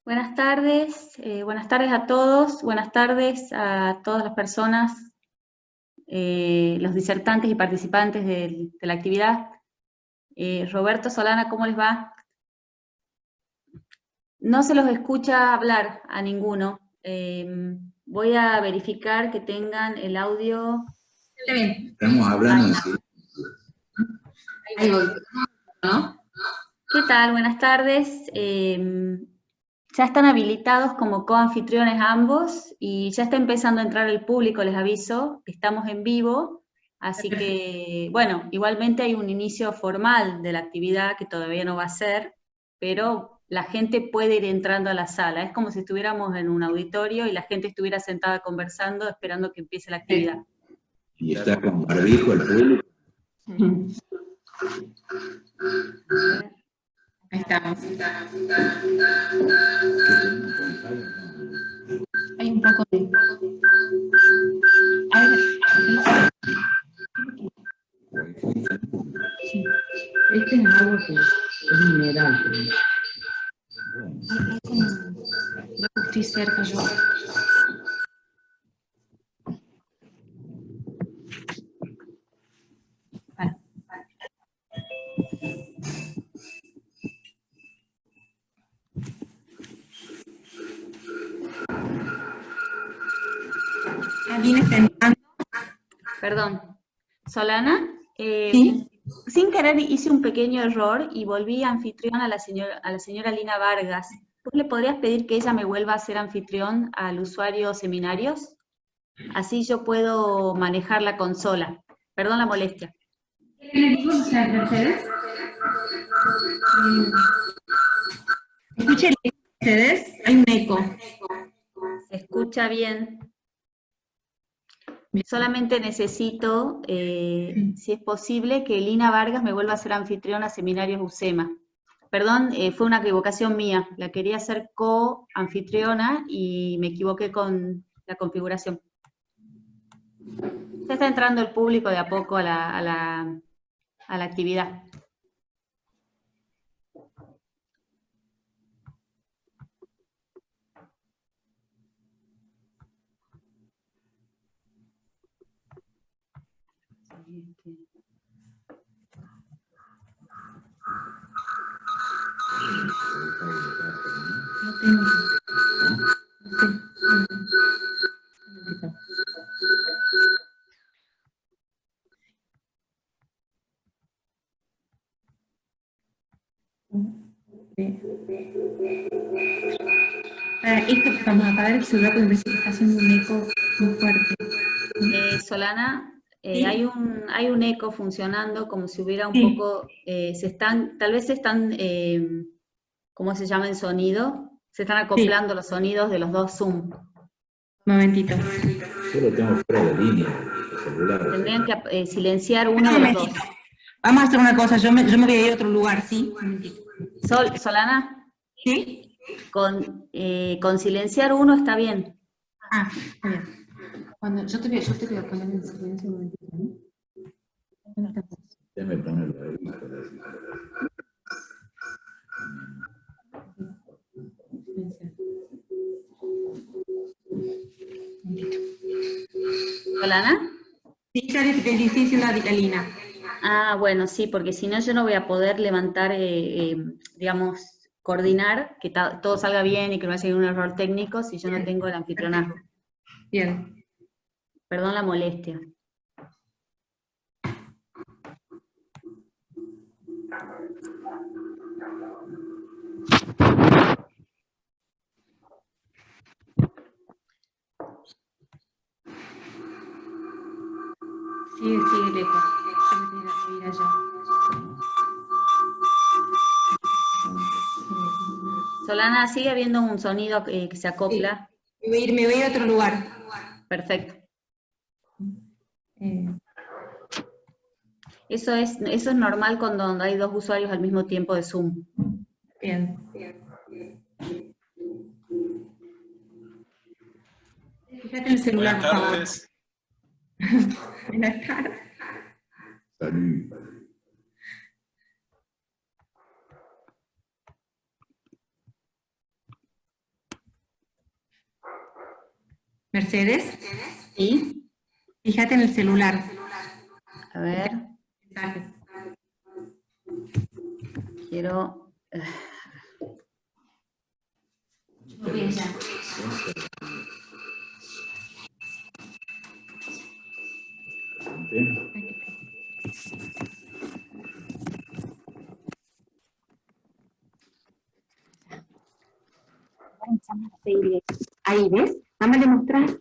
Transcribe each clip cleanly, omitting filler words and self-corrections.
Buenas tardes a todos, buenas tardes a todas las personas, los disertantes y participantes de la actividad. Roberto, Solana, ¿cómo les va? No se los escucha hablar a ninguno. Voy a verificar que tengan el audio. Está bien. Estamos hablando así. Ahí voy. ¿No? ¿Qué tal? Buenas tardes. Ya están habilitados como coanfitriones ambos y ya está empezando a entrar el público, les aviso, estamos en vivo, así que, bueno, igualmente hay un inicio formal de la actividad que todavía no va a ser, pero la gente puede ir entrando a la sala, es como si estuviéramos en un auditorio y la gente estuviera sentada conversando esperando que empiece la actividad. Y está con barbijo el público. Ahí estamos. Hay un poco de... A ver, sí. Este es algo que es mineral. Yo estoy cerca, yo. Bueno. ¿Alguien está entrando? Perdón, Solana, Sí. sin querer hice un pequeño error y volví anfitrión a la señora Lina Vargas. ¿Vos le podrías pedir que ella me vuelva a ser anfitrión al usuario seminarios? Así yo puedo manejar la consola. Perdón la molestia. ¿Qué le digo a Mercedes? Escuchen, Mercedes, hay un eco. ¿Se escucha bien? Solamente necesito, si es posible, que Lina Vargas me vuelva a ser anfitrión a Seminarios UCEMA. Perdón, fue una equivocación mía. La quería hacer co-anfitriona y me equivoqué con la configuración. Ya está entrando el público de a poco a la actividad. No tengo. Esto vamos a apagar el celular porque me parece que está haciendo un eco muy fuerte. Solana, ¿Sí? hay un eco funcionando como si hubiera un Sí. poco, tal vez se están, ¿cómo se llama el sonido? Se están acoplando los sonidos de los dos Zoom. Un momentito. Yo lo tengo fuera de línea, el celular. Tendrían que silenciar uno de los dos. Vamos a hacer una cosa, yo me voy a ir a otro lugar, ¿sí? Un momentito. Solana, ¿Sí? con silenciar uno está bien. Ah, está bien. Yo te voy a poner en silencio un momentito, ¿no? Déjame ponerlo ahí. ¿Solana? Sí, ya le estoy diciendo a Lina. Ah, bueno, sí, porque si no yo no voy a poder levantar, digamos, coordinar, que todo salga bien y que no haya ningún error técnico si yo no tengo el anfitrionazgo. Bien. Perdón la molestia. Sigue el eco. Yo me voy a ir allá. Solana, sigue habiendo un sonido que se acopla. Sí. Me voy a ir a otro lugar. Perfecto. Eso es normal cuando hay dos usuarios al mismo tiempo de Zoom. Bien. Fíjate el celular, por favor. Buenas tardes. Salud. Mercedes, ¿Sí? fíjate en el celular. A ver, Mensajes. quiero... Ahí, ¿ves? Vamos a demostrar.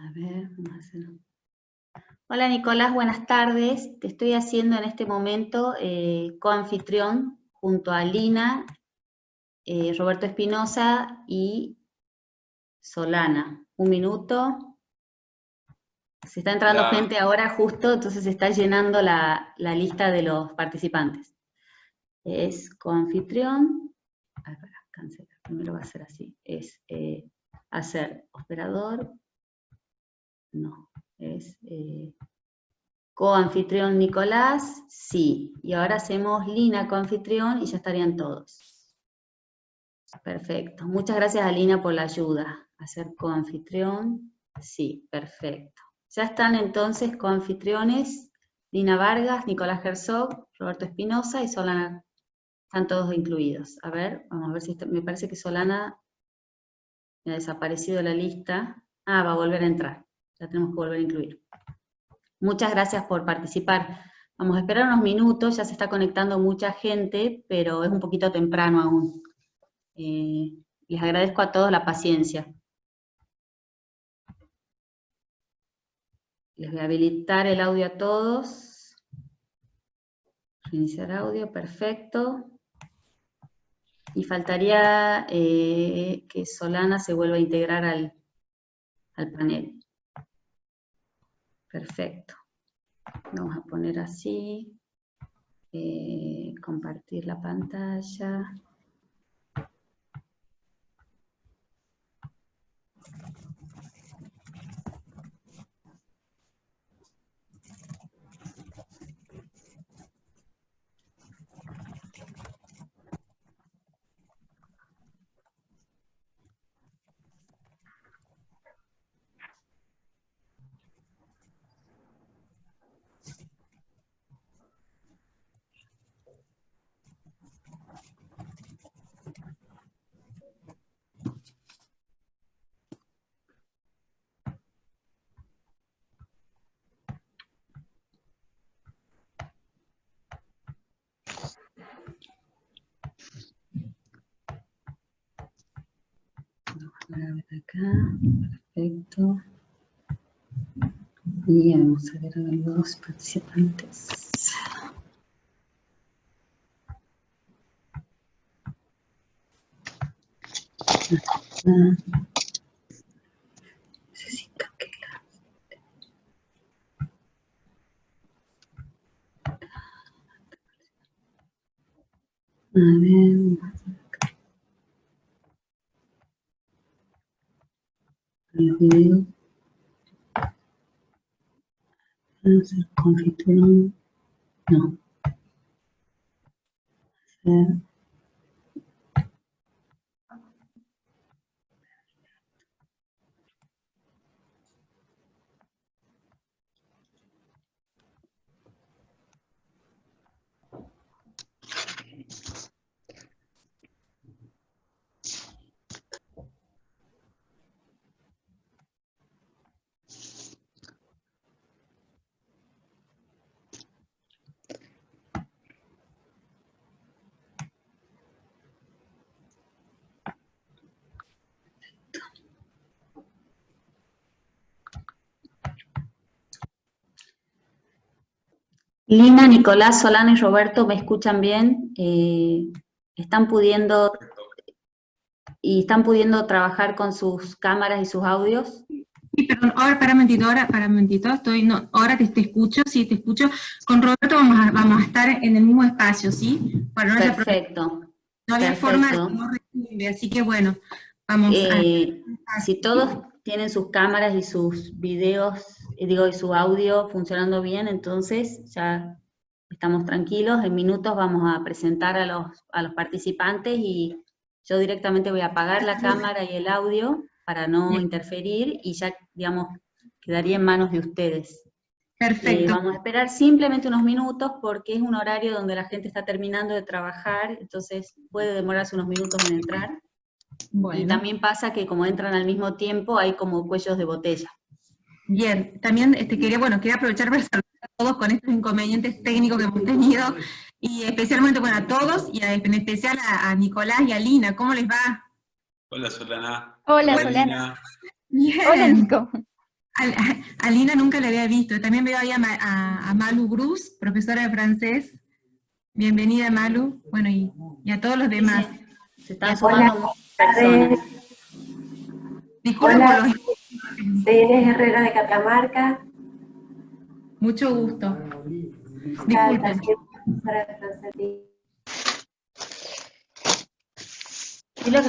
A ver, vamos a hacer... Hola Nicolás, buenas tardes. Te estoy haciendo en este momento coanfitrión junto a Lina, Roberto Espinosa y Solana. Un minuto. Se está entrando gente ahora justo, entonces se está llenando la lista de los participantes. Es coanfitrión. Cancelar, primero va a ser así. Es hacer operador. No, es coanfitrión Nicolás, sí. Y ahora hacemos Lina coanfitrión y ya estarían todos. Perfecto. Muchas gracias a Lina por la ayuda. Hacer coanfitrión, sí, perfecto. Ya están entonces coanfitriones Lina Vargas, Nicolás Herzog, Roberto Espinosa y Solana. Están todos incluidos. A ver, vamos a ver si me parece que Solana me ha desaparecido de la lista. Ah, va a volver a entrar. La tenemos que volver a incluir. Muchas gracias por participar. Vamos a esperar unos minutos, ya se está conectando mucha gente, pero es un poquito temprano aún. Les agradezco a todos la paciencia. Les voy a habilitar el audio a todos. Reiniciar audio, perfecto. Y faltaría que Solana se vuelva a integrar al panel. Perfecto. Vamos a poner así. Compartir la pantalla. A ver acá, perfecto. Y vamos a ver a los participantes. Necesito que a ver, el video. Hacer confiturón. No. Hacer. Lina, Nicolás, Solana y Roberto, ¿me escuchan bien? ¿Están pudiendo trabajar con sus cámaras y sus audios? Sí, perdón, ahora para un momentito, ahora te escucho, sí, te escucho. Con Roberto vamos a estar en el mismo espacio, ¿sí? Para no haya problema. Perfecto. No había forma de que no recibe, así que bueno, vamos Si todos tienen sus cámaras y sus videos, y su audio funcionando bien, entonces ya estamos tranquilos. En minutos vamos a presentar a los participantes y yo directamente voy a apagar la cámara y el audio para no interferir y ya, digamos, quedaría en manos de ustedes. Perfecto. Vamos a esperar simplemente unos minutos porque es un horario donde la gente está terminando de trabajar, entonces puede demorarse unos minutos en entrar. Bueno. Y también pasa que como entran al mismo tiempo hay como cuellos de botella. Bien, también quería aprovechar para saludar a todos con estos inconvenientes técnicos que hemos tenido, y especialmente, bueno, a todos, y en especial a Nicolás y a Lina. ¿Cómo les va? Hola, Solana. Hola, Solana. Bien. Hola, Nico. A Lina nunca la había visto. También veo ahí a Malu Bruce, profesora de francés. Bienvenida, Malu. Bueno, y a todos los demás. Se están sumando muchas personas. Disculpen por los... Soy Inés Herrera de Catamarca. Mucho gusto. Disculpen. Y lo que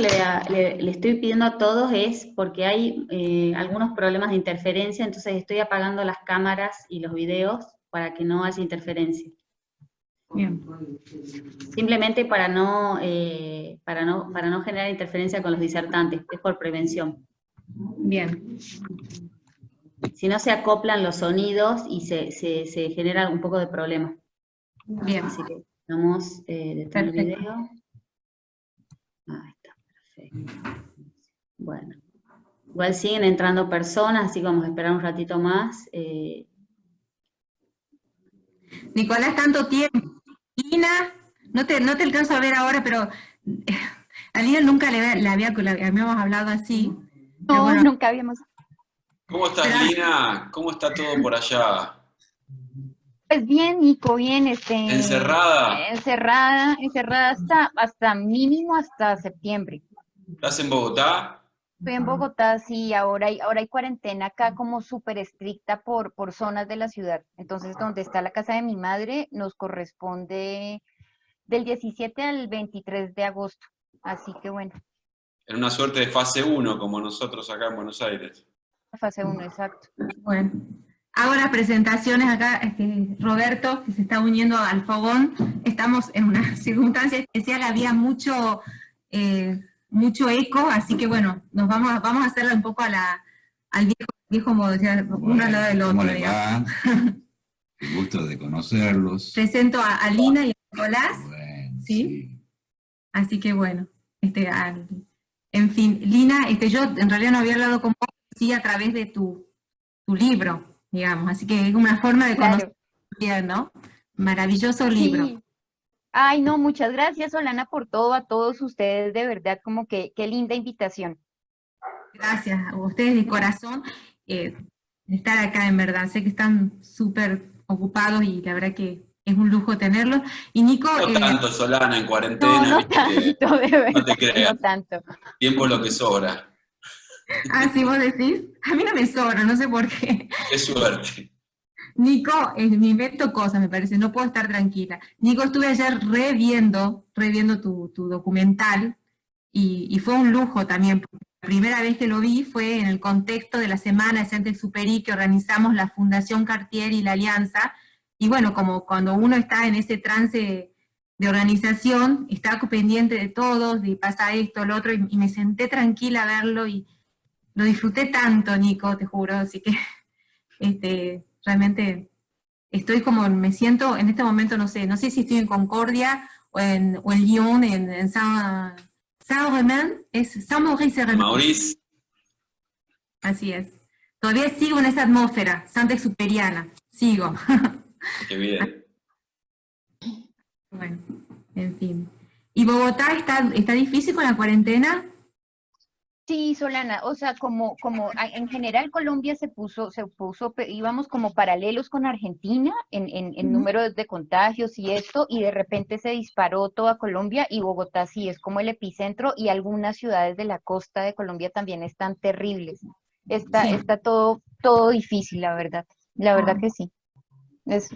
le estoy pidiendo a todos es, porque hay algunos problemas de interferencia, entonces estoy apagando las cámaras y los videos para que no haya interferencia. Bien. Simplemente para no generar interferencia con los disertantes, es por prevención. Bien. Si no se acoplan los sonidos y se genera un poco de problema. Bien. Así que vamos detrás del video. Ahí está, perfecto. Bueno. Igual siguen entrando personas, así que vamos a esperar un ratito más. Nicolás, tanto tiempo. Lina, no te alcanzo a ver ahora, pero a Lina nunca la habíamos hablado así. No, bueno, nunca habíamos. ¿Cómo estás, Lina? ¿Cómo está todo por allá? Pues bien, Nico, bien. ¿Encerrada? Encerrada hasta mínimo hasta septiembre. ¿Estás en Bogotá? Estoy en Bogotá, sí, ahora hay cuarentena acá como súper estricta por zonas de la ciudad. Entonces, donde está la casa de mi madre, nos corresponde del 17 al 23 de agosto. Así que bueno. En una suerte de fase 1, como nosotros acá en Buenos Aires. Fase 1, exacto. Bueno, hago las presentaciones acá, Roberto, que se está uniendo al fogón. Estamos en una circunstancia especial, había mucho eco, así que bueno, vamos a hacerla un poco al viejo modo, uno al lado del otro. ¿Cómo les va? El gusto de conocerlos. Presento a Lina y a Nicolás. Bueno, ¿sí? Así que bueno, en fin, Lina, yo en realidad no había hablado con vos, sí, a través de tu libro, digamos, así que es una forma de conocer, ¿no? Maravilloso libro. Sí. Ay, no, muchas gracias, Solana, por todo, a todos ustedes, de verdad, como que qué linda invitación. Gracias a ustedes de corazón, estar acá, en verdad, sé que están súper ocupados y la verdad que es un lujo tenerlos. Y Nico... No tanto, Solana, en cuarentena. No tanto, de verdad, no te creas. No tanto. Tiempo es lo que sobra. Ah, ¿sí vos decís? A mí no me sobra, no sé por qué. Qué suerte. Nico, me invento cosas, me parece, no puedo estar tranquila. Nico, estuve ayer reviendo tu documental y fue un lujo también, porque la primera vez que lo vi fue en el contexto de la Semana de Saint-Exupéry que organizamos la Fundación Cartier y la Alianza, y bueno, como cuando uno está en ese trance de organización, está pendiente de todos, de pasa esto, lo otro, y me senté tranquila a verlo y lo disfruté tanto, Nico, te juro, así que realmente estoy me siento en este momento, no sé si estoy en Concordia o en Lyon, en Saint-Romain, es Saint-Maurice. Maurice. Así es. Todavía sigo en esa atmósfera saint-exuperiana, sigo. Qué bien. Bueno, en fin. ¿Y Bogotá está difícil con la cuarentena? Sí, Solana, o sea, en general Colombia íbamos como paralelos con Argentina en Ujú. número de contagios y esto, y de repente se disparó toda Colombia y Bogotá sí es como el epicentro y algunas ciudades de la costa de Colombia también están terribles. Sí. Está todo difícil, la verdad que sí. Es,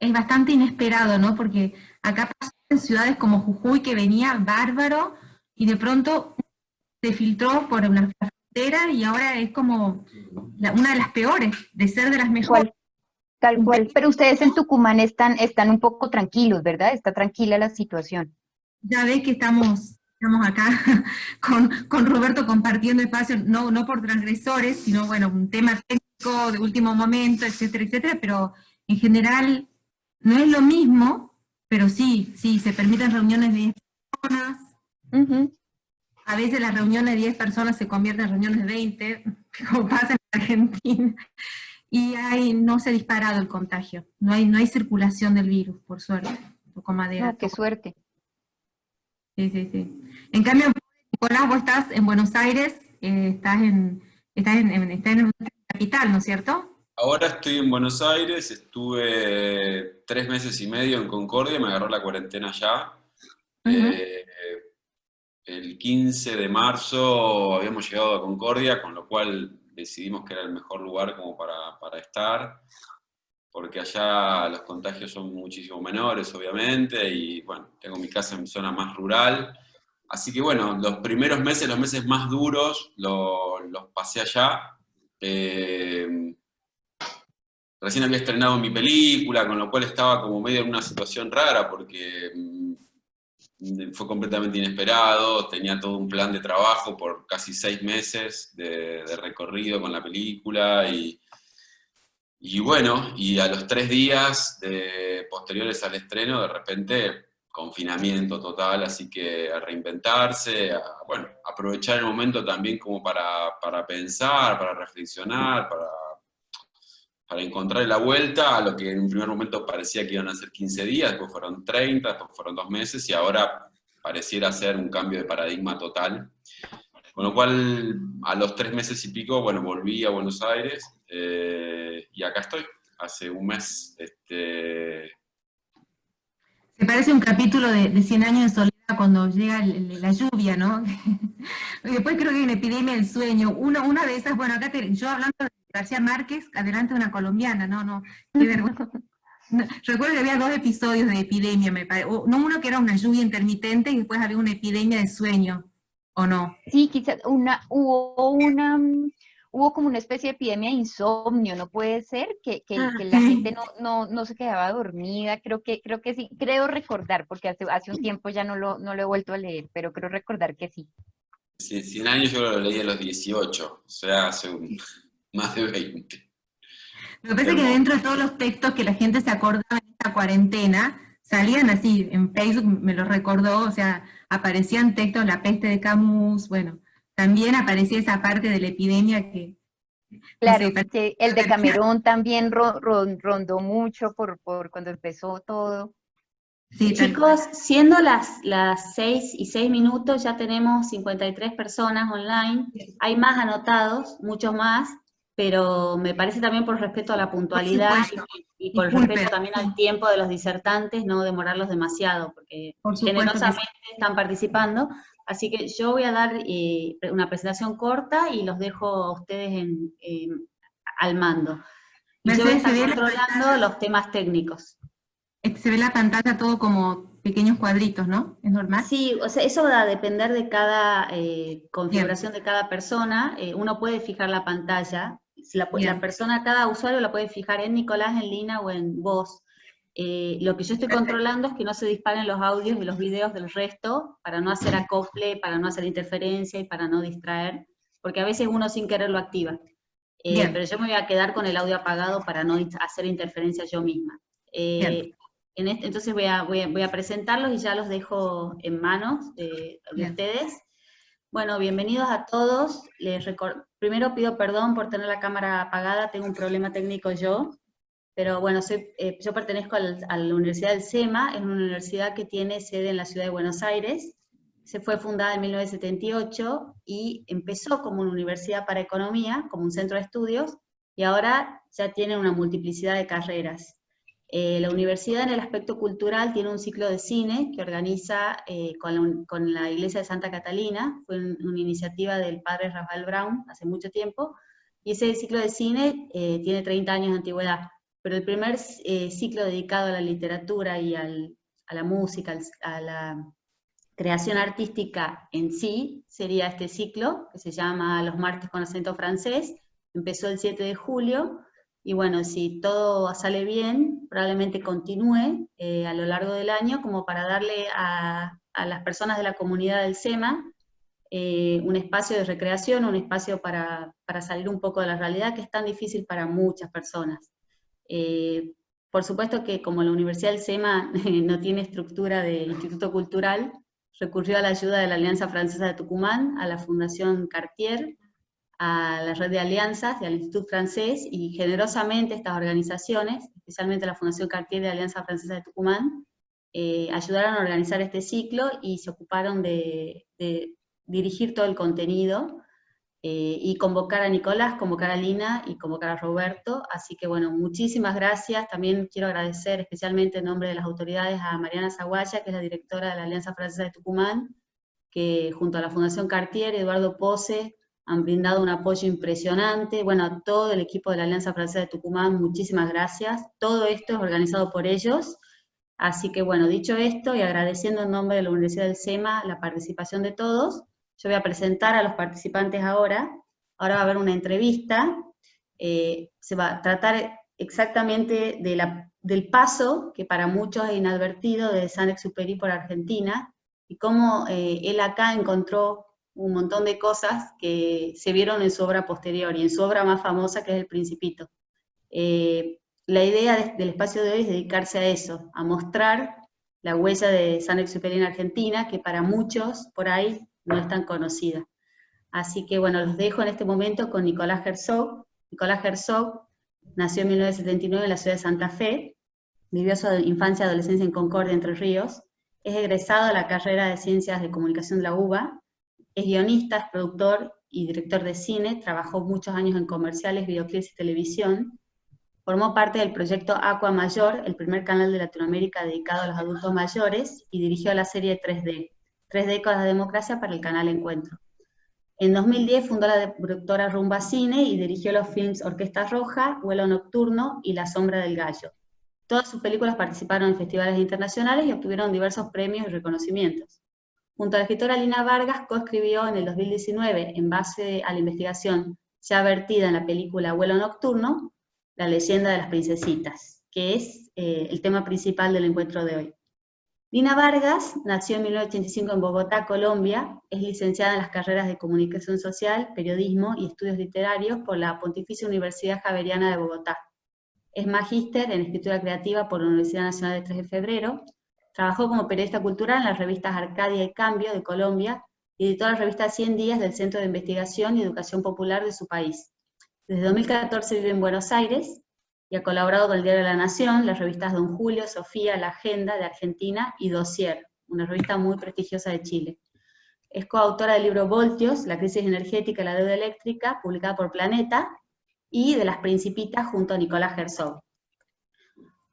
Es bastante inesperado, ¿no? Porque acá pasó en ciudades como Jujuy, que venía bárbaro, y de pronto se filtró por una frontera y ahora es como una de las peores, de ser de las mejores. cual, tal Un cual. país, Pero ustedes en Tucumán están un poco tranquilos, ¿verdad? Está tranquila la situación. ya ves que estamos acá con Roberto compartiendo espacio, no por transgresores, sino bueno, un tema técnico de último momento, etcétera, etcétera, pero en general no es lo mismo, pero sí, se permiten reuniones de 10 personas, Ujú. a veces las reuniones de 10 personas se convierten en reuniones de 20, como pasa en Argentina, y no se ha disparado el contagio, no hay circulación del virus, por suerte, toco madera. No, qué suerte. Sí. En cambio, Nicolás, vos estás en Buenos Aires, estás en la capital, ¿no es cierto? Ahora estoy en Buenos Aires, estuve 3 meses y medio en Concordia, me agarró la cuarentena ya. Ujú. Eh, el 15 de marzo habíamos llegado a Concordia, con lo cual decidimos que era el mejor lugar como para estar, porque allá los contagios son muchísimo menores, obviamente, y bueno, tengo mi casa en zona más rural. Así que bueno, los primeros meses, los meses más duros, los pasé allá. Eh, Recién había estrenado mi película, con lo cual estaba como medio en una situación rara, porque fue completamente inesperado, tenía todo un plan de trabajo por casi 6 meses de recorrido con la película, y bueno, y a los 3 días posteriores al estreno, de repente, confinamiento total, así que a reinventarse, bueno, aprovechar el momento también como para pensar, para reflexionar, para encontrar la vuelta a lo que en un primer momento parecía que iban a ser 15 días, después fueron 30, después fueron 2 meses, y ahora pareciera ser un cambio de paradigma total. Con lo cual, a los 3 meses y pico, bueno, volví a Buenos Aires, y acá estoy, hace un mes. Se parece un capítulo de 100 años de soledad cuando llega la lluvia, ¿no? Y después creo que hay una epidemia del sueño. Una de esas, bueno, yo hablando de García Márquez, adelante de una colombiana, no, qué vergüenza. No, recuerdo que había 2 episodios de epidemia, me parece. No, uno que era una lluvia intermitente y después había una epidemia de sueño, ¿o no? Sí, quizás hubo como una especie de epidemia de insomnio, no puede ser que la gente Sí. no se quedaba dormida, creo que sí, creo recordar, porque hace un tiempo ya no lo he vuelto a leer, pero creo recordar que sí. 100 años yo lo leí a los 18, o sea, hace más de 20. Lo que pasa es que Hermoso. dentro de todos los textos que la gente se acordaba en esta cuarentena, salían así, en Facebook me lo recordó, o sea, aparecían textos, La peste de Camus, bueno, también aparecía esa parte de la epidemia que, no sé, Claro, que el de Camerón también rondó mucho por cuando empezó todo. sí, tal cual. Chicos, siendo las 6:06, ya tenemos 53 personas online. Hay más anotados, muchos más, pero me parece también por respeto a la Por puntualidad supuesto, y por respeto disculpen, también al sí, tiempo de los disertantes, no demorarlos demasiado, porque por supuesto que sí. generosamente están participando. Así que yo voy a dar una presentación corta y los dejo a ustedes al mando. Y yo voy a Mercedes, estar controlando los temas técnicos. se ve la pantalla todo como pequeños cuadritos, ¿no? ¿Es normal? Sí, o sea, eso va a depender de cada Bien, configuración de cada persona. Uno puede fijar la pantalla. Si la bien, persona, cada usuario la puede fijar en Nicolás, en Lina o en vos. Lo que yo estoy perfecto. controlando es que no se disparen los audios y los videos del resto para no hacer acople, para no hacer interferencia y para no distraer, porque a veces uno sin querer lo activa. Pero Bien, yo me voy a quedar con el audio apagado para no hacer interferencia yo misma. bien, Entonces voy a presentarlos y ya los dejo en manos de bien. ustedes. Bueno, bienvenidos a todos. Primero pido perdón por tener la cámara apagada, tengo un problema técnico yo, pero bueno, yo pertenezco a la Universidad del SEMA, es una universidad que tiene sede en la ciudad de Buenos Aires, Se fue fundada en 1978 y empezó como una universidad para economía, como un centro de estudios, y ahora ya tiene una multiplicidad de carreras. La universidad en el aspecto cultural tiene un ciclo de cine que organiza con la Iglesia de Santa Catalina, fue una iniciativa del padre Rafael Brown hace mucho tiempo, y ese ciclo de cine tiene 30 años de antigüedad, pero el primer ciclo dedicado a la literatura y a la música, a la creación artística en sí, sería este ciclo, que se llama Los martes con acento francés, empezó el 7 de julio, y bueno, si todo sale bien, probablemente continúe a lo largo del año, como para darle a las personas de la comunidad del SEMA un espacio de recreación, un espacio para salir un poco de la realidad, que es tan difícil para muchas personas. Por supuesto que como la Universidad del SEMA no tiene estructura de instituto cultural, recurrió a la ayuda de la Alianza Francesa de Tucumán, a la Fundación Cartier, a la red de alianzas y al Instituto Francés, y generosamente estas organizaciones, especialmente la Fundación Cartier de la Alianza Francesa de Tucumán, ayudaron a organizar este ciclo y se ocuparon de dirigir todo el contenido, y convocar a Nicolás, convocar a Lina y convocar a Roberto. Así que bueno, muchísimas gracias. También quiero agradecer especialmente en nombre de las autoridades a Mariana Zaguaya, que es la directora de la Alianza Francesa de Tucumán, que junto a la Fundación Cartier, Eduardo Pose, han brindado un apoyo impresionante. Bueno, a todo el equipo de la Alianza Francesa de Tucumán, muchísimas gracias. Todo esto es organizado por ellos. Así que bueno, dicho esto y agradeciendo en nombre de la Universidad del SEMA la participación de todos, yo voy a presentar a los participantes ahora. Ahora va a haber una entrevista. Se va a tratar exactamente del paso, que para muchos es inadvertido, de Saint-Exupéry por Argentina, y cómo él acá encontró un montón de cosas que se vieron en su obra posterior, y en su obra más famosa, que es El Principito. La idea del espacio de hoy es dedicarse a eso, a mostrar la huella de Saint-Exupéry en Argentina, que para muchos por ahí no es tan conocida. Así que bueno, los dejo en este momento con Nicolás Herzog. Nicolás Herzog nació en 1979 en la ciudad de Santa Fe, vivió su infancia y adolescencia en Concordia, Entre Ríos, es egresado de la carrera de Ciencias de Comunicación de la UBA, es guionista, es productor y director de cine, trabajó muchos años en comerciales, videoclips y televisión, formó parte del proyecto Aqua Mayor, el primer canal de Latinoamérica dedicado a los adultos mayores, y dirigió la serie 3D, 3 décadas de democracia, para el canal Encuentro. En 2010 fundó la productora Rumba Cine y dirigió los films Orquesta Roja, Vuelo Nocturno y La Sombra del Gallo. Todas sus películas participaron en festivales internacionales y obtuvieron diversos premios y reconocimientos. Junto a la escritora Lina Vargas, coescribió en el 2019, en base a la investigación ya vertida en la película Vuelo Nocturno, La leyenda de las princesitas, que es el tema principal del encuentro de hoy. Lina Vargas nació en 1985 en Bogotá, Colombia, es licenciada en las carreras de Comunicación Social, Periodismo y Estudios Literarios por la Pontificia Universidad Javeriana de Bogotá. Es magíster en Escritura Creativa por la Universidad Nacional de 3 de Febrero, trabajó como periodista cultural en las revistas Arcadia y Cambio de Colombia, y editó la revista 100 Días del Centro de Investigación y Educación Popular de su país. Desde 2014 vive en Buenos Aires, y ha colaborado con el Diario de la Nación, las revistas Don Julio, Sofía, La Agenda de Argentina y Dossier, una revista muy prestigiosa de Chile. Es coautora del libro Voltios, la crisis energética y la deuda eléctrica, publicada por Planeta, y de Las Principitas junto a Nicolás Herzog.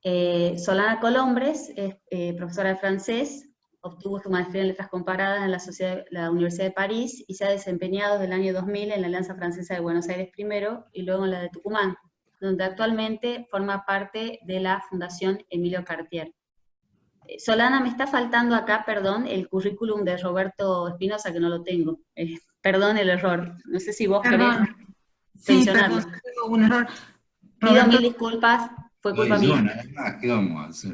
Solana Colombres es profesora de francés, obtuvo su maestría en Letras Comparadas en la Universidad de París, y se ha desempeñado desde el año 2000 en la Alianza Francesa de Buenos Aires primero, y luego en la de Tucumán, donde actualmente forma parte de la Fundación Emilio Cartier. Solana, me está faltando acá, perdón, el currículum de Roberto Espinosa, que no lo tengo. Perdón el error, no sé si vos querés mencionarlo. Perdón, tengo un error. Pido mil disculpas, fue culpa mía. Bueno, además, ¿qué vamos a hacer?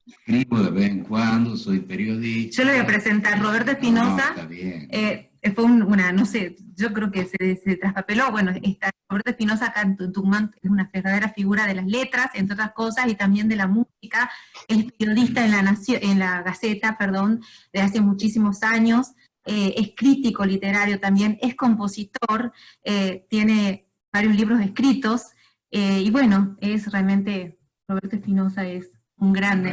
Escribo de vez en cuando, soy periodista. Yo lo voy a presentar. Roberto Espinosa, está bien. fue no sé, yo creo que se traspapeló. Bueno, Roberto Espinosa acá en Tucumán es una verdadera figura de las letras, entre otras cosas, y también de la música. Es periodista en la Gaceta, de hace muchísimos años. Es crítico literario también, es compositor, tiene varios libros escritos, y bueno, es realmente, Roberto Espinosa es un grande.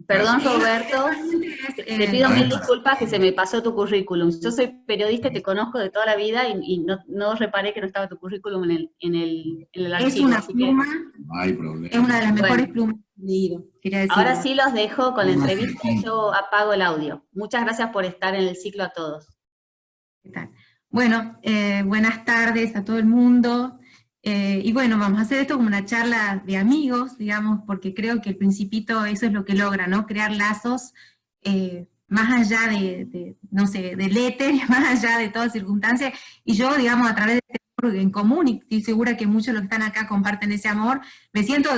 Perdón Roberto. Te pido mil disculpas que se me pasó tu currículum. Yo soy periodista y te conozco de toda la vida y no reparé que no estaba tu currículum en el archivo. Es una así que, pluma, No hay problema. es una de las mejores Bueno. plumas que he leído, quería decir. ahora sí los dejo con la Una entrevista y yo apago el audio. Muchas gracias por estar en el ciclo a todos. ¿Qué tal? Bueno, buenas tardes a todo el mundo. Y bueno, vamos a hacer esto como una charla de amigos, digamos, porque creo que el Principito eso es lo que logra, ¿no? Crear lazos más allá no sé, del éter, más allá de toda circunstancia. Y yo, digamos, a través de este amor en común, y estoy segura que muchos de los que están acá comparten ese amor, me siento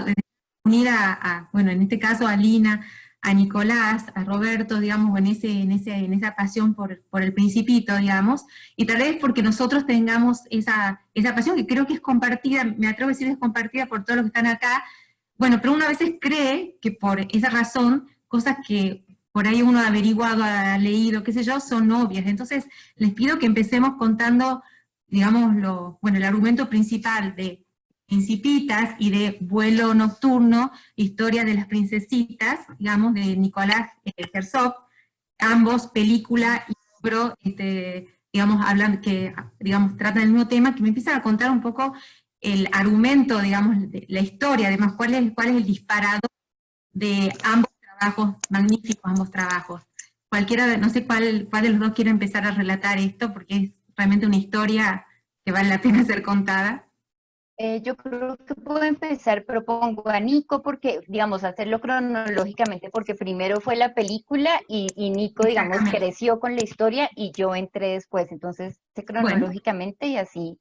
unida bueno, en este caso a Lina, a Nicolás, a Roberto, digamos, en esa pasión por el Principito, digamos, y tal vez porque nosotros tengamos esa pasión que creo que es compartida, me atrevo a decir es compartida por todos los que están acá, bueno, pero uno a veces cree que por esa razón, cosas que por ahí uno ha averiguado, ha leído, qué sé yo, son obvias. Entonces, les pido que empecemos contando, digamos, el argumento principal de Principitas y de Vuelo Nocturno, Historia de las Princesitas, digamos, de Nicolás Herzog, ambos película y libro, digamos, tratan el mismo tema, que me empiezan a contar un poco el argumento, digamos, de la historia, además, cuál es el disparador de ambos trabajos, magníficos ambos trabajos. Cualquiera, no sé cuál de los dos quiere empezar a relatar esto, porque es realmente una historia que vale la pena ser contada. Yo creo que puedo empezar, propongo a Nico, porque, digamos, hacerlo cronológicamente, porque primero fue la película y Nico, digamos, creció con la historia y yo entré después, entonces cronológicamente y así.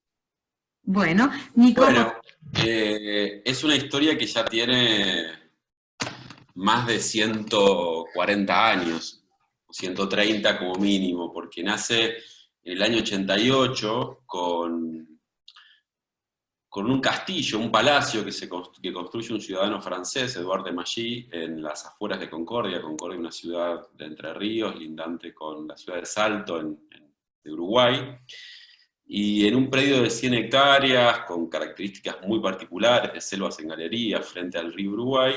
Bueno, Nico. Bueno, es una historia que ya tiene más de 140 años, 130 como mínimo, porque nace en el año 88 con un castillo, un palacio que construye un ciudadano francés, Edouard de Mailly, en las afueras de Concordia. Concordia es una ciudad de Entre Ríos, lindante con la ciudad de Salto, de Uruguay. Y en un predio de 100 hectáreas, con características muy particulares, de selvas en galería, frente al río Uruguay,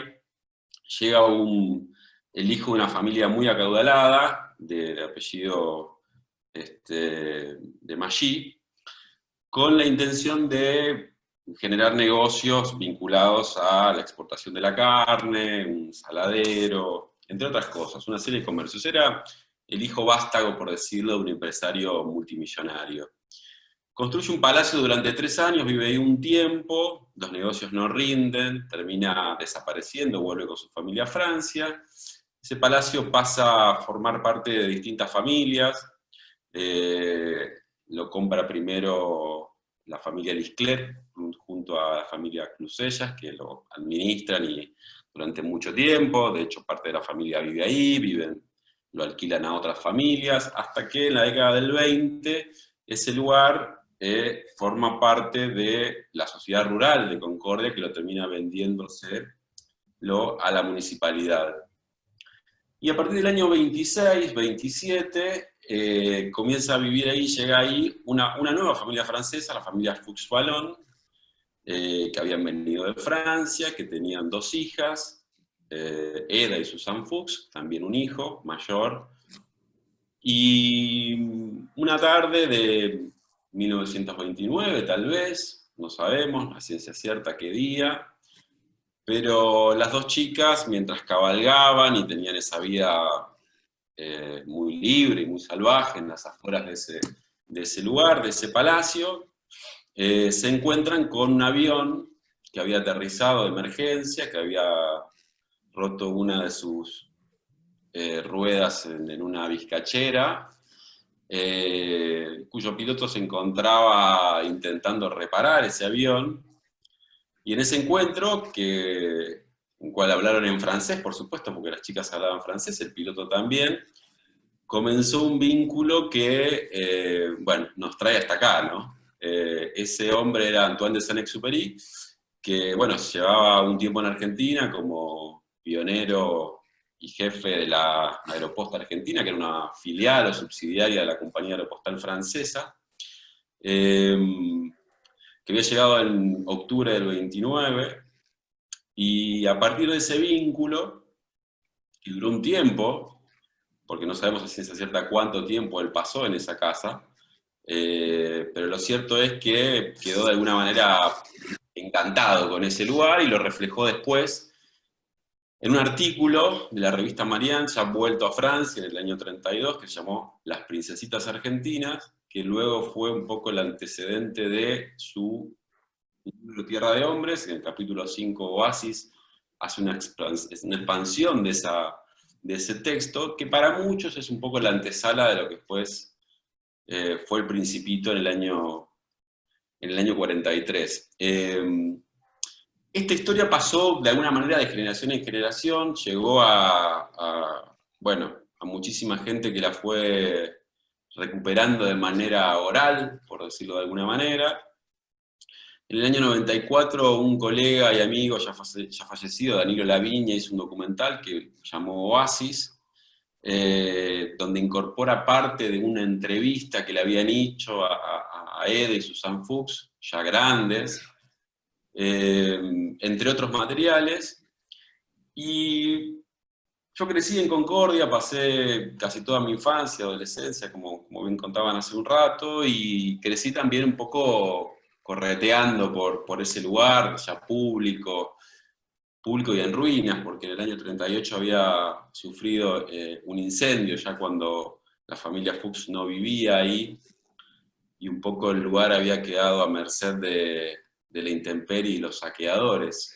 llega el hijo de una familia muy acaudalada, de apellido de Mailly, con la intención de generar negocios vinculados a la exportación de la carne, un saladero, entre otras cosas, una serie de comercios. Era el hijo vástago, por decirlo, de un empresario multimillonario. Construye un palacio durante 3 años, vive ahí un tiempo, los negocios no rinden, termina desapareciendo, vuelve con su familia a Francia. Ese palacio pasa a formar parte de distintas familias, lo compra primero la familia Liscler, junto a la familia Clusellas, que lo administran y durante mucho tiempo, de hecho parte de la familia vive ahí, lo alquilan a otras familias, hasta que en la década del 20 ese lugar forma parte de la sociedad rural de Concordia, que lo termina vendiéndose a la municipalidad. Y a partir del año 26, 27, comienza a vivir ahí, llega ahí una nueva familia francesa, la familia Fuchs-Ballon, que habían venido de Francia, que tenían 2 hijas, Eda y Suzanne Fuchs, también un hijo mayor. Y una tarde de 1929, tal vez, no sabemos a ciencia cierta qué día, pero las 2 chicas, mientras cabalgaban y tenían esa vida muy libre y muy salvaje en las afueras de ese lugar, de ese palacio, se encuentran con un avión que había aterrizado de emergencia, que había roto una de sus ruedas en una vizcachera, cuyo piloto se encontraba intentando reparar ese avión, y en ese encuentro, en el cual hablaron en francés, por supuesto, porque las chicas hablaban francés, el piloto también, comenzó un vínculo que, bueno, nos trae hasta acá, ¿no? Ese hombre era Antoine de Saint-Exupéry, que, bueno, llevaba un tiempo en Argentina como pionero y jefe de la Aeroposta Argentina, que era una filial o subsidiaria de la compañía aeropostal francesa, que había llegado en octubre del 29, y a partir de ese vínculo, que duró un tiempo, porque no sabemos a ciencia cierta cuánto tiempo él pasó en esa casa, pero lo cierto es que quedó de alguna manera encantado con ese lugar y lo reflejó después en un artículo de la revista Marianne, ya vuelto a Francia en el año 32, que se llamó Las Princesitas Argentinas, que luego fue un poco el antecedente de su libro Tierra de Hombres. En el capítulo 5, Oasis, hace una expansión de ese texto, que para muchos es un poco la antesala de lo que después fue El Principito en el año 43. Esta historia pasó de alguna manera de generación en generación, llegó bueno, a muchísima gente que la fue recuperando de manera oral, por decirlo de alguna manera. En el año 94 un colega y amigo ya fallecido, Danilo Laviña, hizo un documental que llamó Oasis, donde incorpora parte de una entrevista que le habían hecho a Ede y Susan Fuchs, ya grandes, entre otros materiales. Y yo crecí en Concordia, pasé casi toda mi infancia, adolescencia, como bien contaban hace un rato, y crecí también un poco correteando por ese lugar, ya público y en ruinas, porque en el año 38 había sufrido un incendio, ya cuando la familia Fuchs no vivía ahí, y un poco el lugar había quedado a merced de la intemperie y los saqueadores.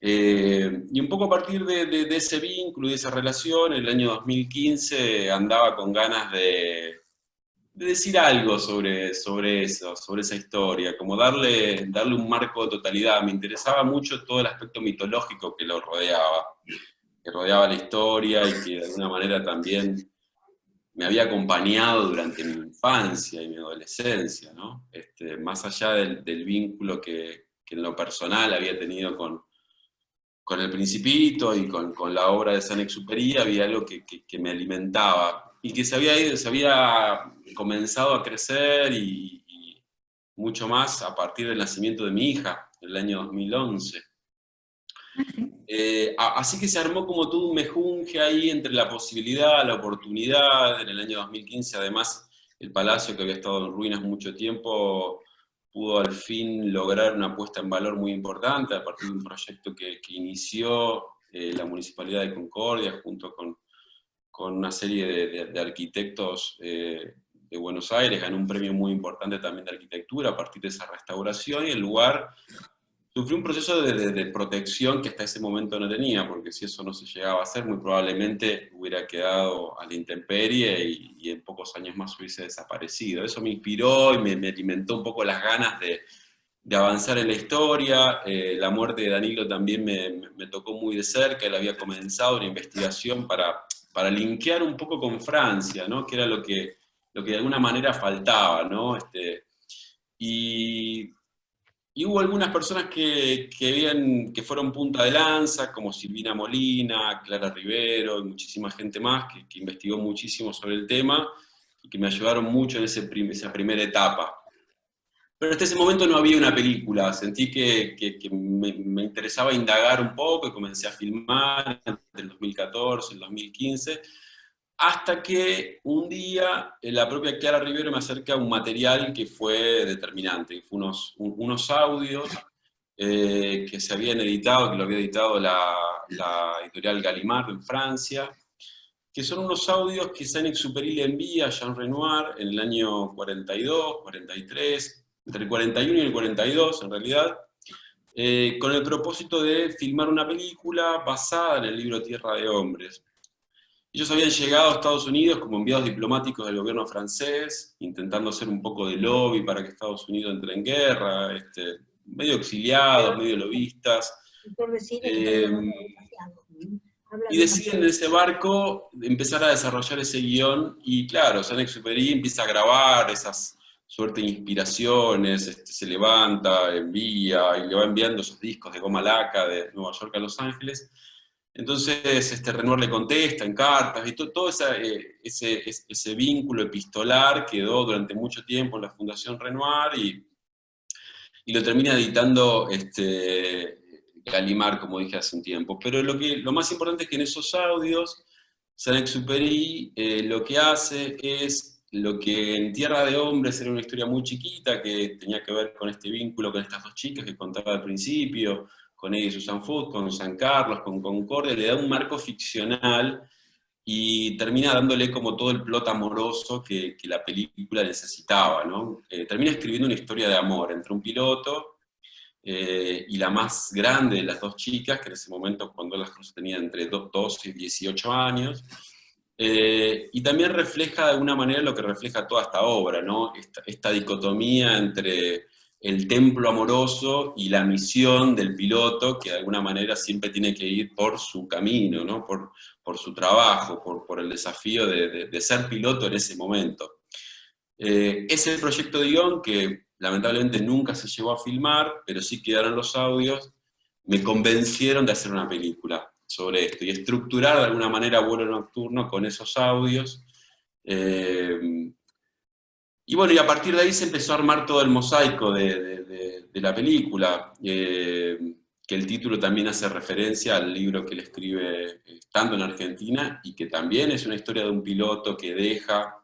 Y un poco a partir de ese vínculo y de esa relación, en el año 2015 andaba con ganas de decir algo sobre eso, sobre esa historia, como darle un marco de totalidad. Me interesaba mucho todo el aspecto mitológico que lo rodeaba, que rodeaba la historia y que de alguna manera también me había acompañado durante mi infancia y mi adolescencia, ¿no? Más allá del vínculo que en lo personal había tenido con El Principito y con la obra de Saint-Exupéry, había algo que me alimentaba y que se había comenzado a crecer y mucho más a partir del nacimiento de mi hija, en el año 2011. Así que se armó como todo un mejunje ahí entre la posibilidad, la oportunidad. En el año 2015, además, el palacio, que había estado en ruinas mucho tiempo, pudo al fin lograr una puesta en valor muy importante a partir de un proyecto que inició la Municipalidad de Concordia junto con una serie de arquitectos de Buenos Aires. Ganó un premio muy importante también de arquitectura a partir de esa restauración, y el lugar sufrió un proceso de protección que hasta ese momento no tenía, porque si eso no se llegaba a hacer, muy probablemente hubiera quedado a la intemperie y en pocos años más hubiese desaparecido. Eso me inspiró y me alimentó un poco las ganas de avanzar en la historia. La muerte de Danilo también me tocó muy de cerca. Él había comenzado una investigación para linkear un poco con Francia, ¿no? Que era lo que de alguna manera faltaba, ¿no? Y hubo algunas personas que fueron punta de lanza, como Silvina Molina, Clara Rivero y muchísima gente más que investigó muchísimo sobre el tema y que me ayudaron mucho en esa primera etapa. Pero hasta ese momento no había una película. Sentí que me interesaba indagar un poco y comencé a filmar entre el 2014 y el 2015, hasta que un día la propia Clara Rivero me acerca un material que fue determinante, que fue unos audios que se habían editado, que lo había editado la editorial Gallimard en Francia, que son unos audios que Saint-Exupéry le envía a Jean Renoir en el año 42, 43, entre el 41 y el 42 en realidad, con el propósito de filmar una película basada en el libro Tierra de Hombres. Ellos habían llegado a Estados Unidos como enviados diplomáticos del gobierno francés, intentando hacer un poco de lobby para que Estados Unidos entre en guerra, medio exiliados, medio lobistas, y deciden en ese barco empezar a desarrollar ese guión, y claro, Saint-Exupéry empieza a grabar esas suerte de inspiraciones, se levanta, envía, y le va enviando esos discos de goma laca de Nueva York a Los Ángeles. Entonces Renoir le contesta en cartas, y todo ese vínculo epistolar quedó durante mucho tiempo en la Fundación Renoir, y lo termina editando Gallimard, como dije hace un tiempo. Pero lo más importante es que en esos audios Saint-Exupéry lo que hace es lo que en Tierra de Hombres era una historia muy chiquita que tenía que ver con este vínculo con estas dos chicas que contaba al principio, con Eddie y Susan Foot, con San Carlos, con Concordia, le da un marco ficcional y termina dándole como todo el plot amoroso que la película necesitaba, ¿no? Termina escribiendo una historia de amor entre un piloto y la más grande de las dos chicas, que en ese momento cuando las cosas tenían entre 12 y 18 años, y también refleja de alguna manera lo que refleja toda esta obra, ¿no? Esta dicotomía entre el templo amoroso y la misión del piloto, que de alguna manera siempre tiene que ir por su camino, ¿no? Por su trabajo, por el desafío de ser piloto en ese momento. Ese proyecto de guión, que lamentablemente nunca se llevó a filmar, pero sí quedaron los audios, me convencieron de hacer una película sobre esto, y estructurar de alguna manera Vuelo Nocturno con esos audios. Y bueno, y a partir de ahí se empezó a armar todo el mosaico de la película, que el título también hace referencia al libro que él escribe estando en Argentina, y que también es una historia de un piloto que deja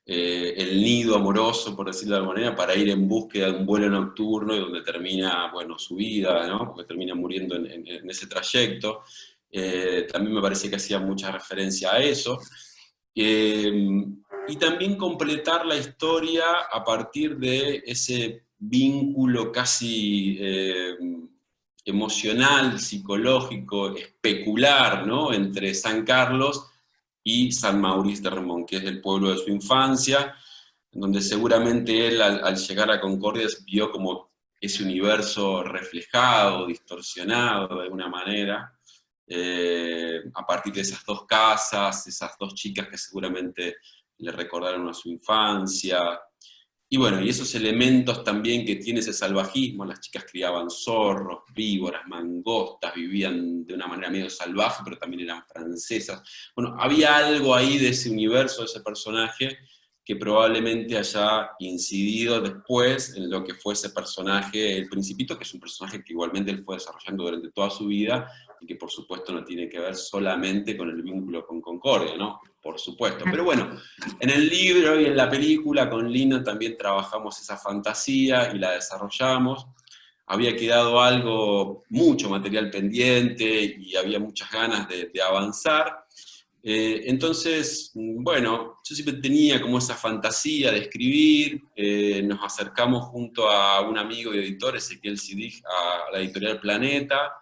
el nido amoroso, por decirlo de alguna manera, para ir en búsqueda de un vuelo nocturno, y donde termina, bueno, su vida, ¿no? Porque termina muriendo en ese trayecto. También me parece que hacía mucha referencia a eso. Y también completar la historia a partir de ese vínculo casi emocional, psicológico, especular, ¿no? Entre San Carlos y San Maurice de Remont, que es el pueblo de su infancia, donde seguramente él al llegar a Concordia vio como ese universo reflejado, distorsionado de alguna manera, a partir de esas dos casas, esas dos chicas que seguramente le recordaron a su infancia, y bueno, y esos elementos también que tiene ese salvajismo. Las chicas criaban zorros, víboras, mangostas, vivían de una manera medio salvaje, pero también eran francesas. Bueno, había algo ahí de ese universo, de ese personaje, que probablemente haya incidido después en lo que fue ese personaje, el Principito, que es un personaje que igualmente él fue desarrollando durante toda su vida, y que por supuesto no tiene que ver solamente con el vínculo con Concordia, ¿no? Por supuesto. Pero bueno, en el libro y en la película con Lina también trabajamos esa fantasía y la desarrollamos. Había quedado mucho material pendiente, y había muchas ganas de avanzar. Entonces, bueno, yo siempre tenía como esa fantasía de escribir. Nos acercamos junto a un amigo y editor, Ezequiel Sidig, a la editorial Planeta.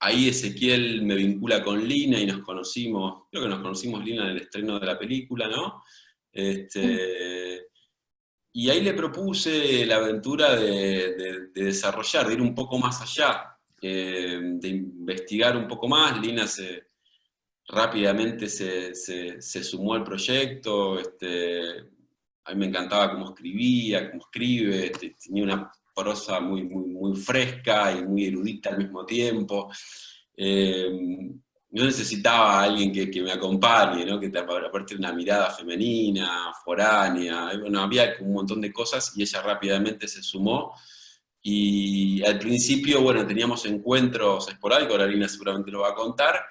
Ahí Ezequiel me vincula con Lina y nos conocimos, creo que nos conocimos, Lina, en el estreno de la película, ¿no? Y ahí le propuse la aventura de desarrollar, de ir un poco más allá, de investigar un poco más. Lina rápidamente se sumó al proyecto. A mí me encantaba cómo escribía, cómo escribe, tenía una prosa muy, muy, muy fresca y muy erudita al mismo tiempo. Yo necesitaba a alguien que me acompañe, ¿no? Que aparte una mirada femenina, foránea, bueno, había un montón de cosas, y ella rápidamente se sumó. Y al principio, bueno, teníamos encuentros esporádicos, ahora Lina seguramente lo va a contar,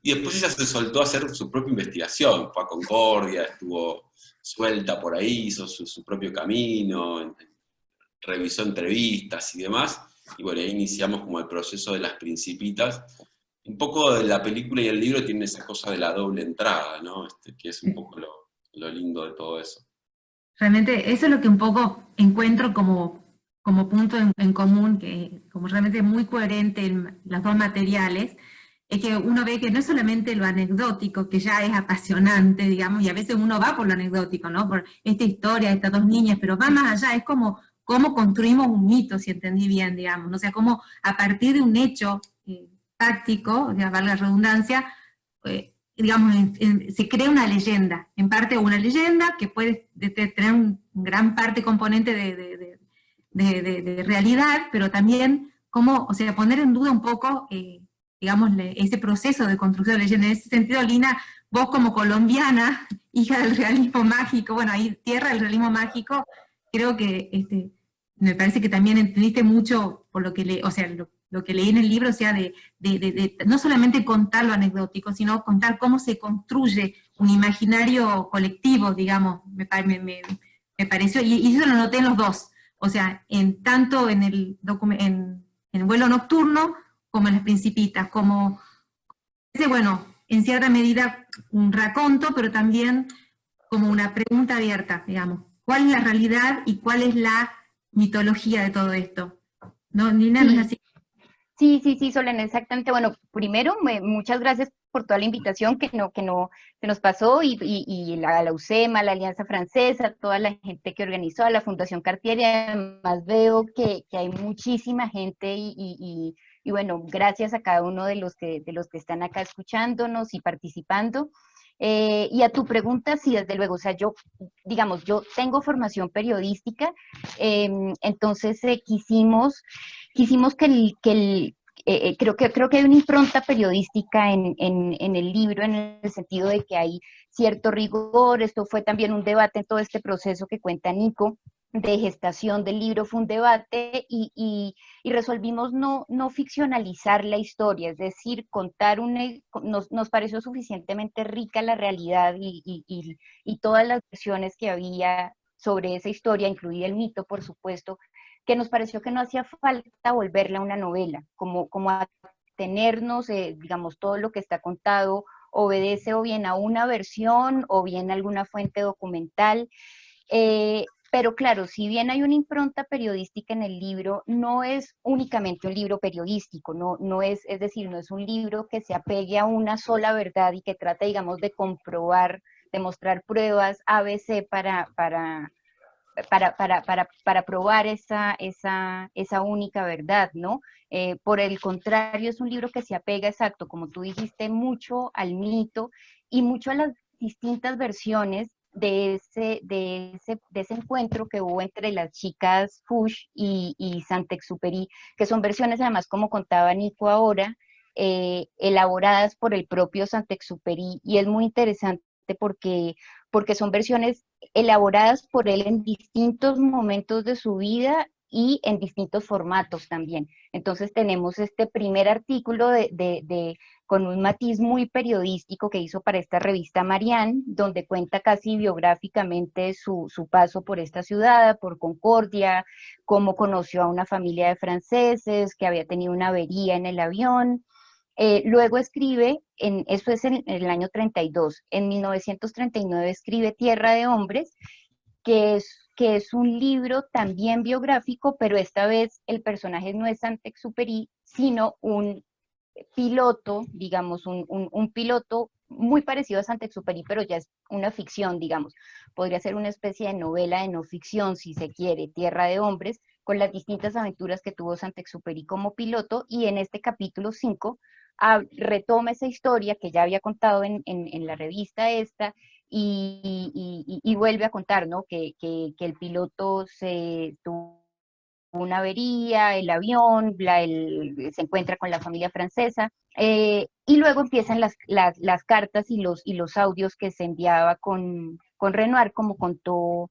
y después ella se soltó a hacer su propia investigación, fue a Concordia, estuvo suelta por ahí, hizo su propio camino, revisó entrevistas y demás, y bueno, ahí iniciamos como el proceso de las Principitas. Un poco de la película y el libro tienen esa cosa de la doble entrada, ¿no? Que es un poco lo lindo de todo eso. Realmente eso es lo que un poco encuentro como punto en común, que como realmente es muy coherente en los dos materiales, es que uno ve que no es solamente lo anecdótico, que ya es apasionante, digamos, y a veces uno va por lo anecdótico, ¿no? Por esta historia de estas dos niñas, pero va más allá, es como cómo construimos un mito, si entendí bien, digamos, ¿no? O sea, cómo a partir de un hecho táctico, ya valga la redundancia, digamos, se crea una leyenda, en parte una leyenda que puede tener un gran parte componente de realidad, pero también como, o sea, poner en duda un poco, digamos, ese proceso de construcción de leyenda. En ese sentido, Lina, vos como colombiana, hija del realismo mágico, bueno, ahí tierra del realismo mágico, creo que me parece que también entendiste mucho por lo que lo que leí en el libro, o sea, no solamente contar lo anecdótico, sino contar cómo se construye un imaginario colectivo, digamos, me pareció, y eso lo noté en los dos, o sea, tanto en en Vuelo Nocturno, como en Las Principitas, como, bueno, en cierta medida un raconto, pero también como una pregunta abierta, digamos. ¿Cuál es la realidad y cuál es la mitología de todo esto? ¿No, Nina, no es así? Sí, Solena, exactamente. Bueno, primero, muchas gracias por toda la invitación que se nos pasó y la UCEMA, la Alianza Francesa, toda la gente que organizó, a la Fundación Cartier, y además veo que hay muchísima gente y bueno, gracias a cada uno de los que están acá escuchándonos y participando. Y a tu pregunta, sí, desde luego, o sea, digamos, yo tengo formación periodística, entonces quisimos creo que hay una impronta periodística en el libro, en el sentido de que hay cierto rigor. Esto fue también un debate en todo este proceso que cuenta Nico, de gestación del libro, fue un debate y resolvimos no ficcionalizar la historia, es decir, nos pareció suficientemente rica la realidad y todas las versiones que había sobre esa historia, incluida el mito, por supuesto, que nos pareció que no hacía falta volverla una novela, como a tenernos, digamos, todo lo que está contado obedece o bien a una versión o bien a alguna fuente documental. Pero claro, si bien hay una impronta periodística en el libro, no es únicamente un libro periodístico, es decir, no es un libro que se apegue a una sola verdad y que trate, digamos, de comprobar, de mostrar pruebas ABC para probar esa única verdad, ¿no? Por el contrario, es un libro que se apega, exacto, como tú dijiste, mucho al mito y mucho a las distintas versiones de ese encuentro que hubo entre las chicas Fuchs y Saint-Exupéry, que son versiones, además, como contaba Nico ahora, elaboradas por el propio Saint-Exupéry, y es muy interesante porque son versiones elaboradas por él en distintos momentos de su vida y en distintos formatos también. Entonces tenemos este primer artículo con un matiz muy periodístico que hizo para esta revista Marianne, donde cuenta casi biográficamente su paso por esta ciudad, por Concordia, cómo conoció a una familia de franceses, que había tenido una avería en el avión. Luego escribe, eso es en el año 32, en 1939 escribe Tierra de Hombres, que es un libro también biográfico, pero esta vez el personaje no es Saint-Exupéry, sino un piloto, digamos, un piloto muy parecido a Saint-Exupéry, pero ya es una ficción, digamos. Podría ser una especie de novela de no ficción, si se quiere, Tierra de Hombres, con las distintas aventuras que tuvo Saint-Exupéry como piloto, y en este capítulo 5 retoma esa historia que ya había contado en la revista esta, y vuelve a contar, ¿no? Que el piloto tuvo una avería, el avión, se encuentra con la familia francesa, y luego empiezan las cartas y los audios que se enviaba con Renoir, como contó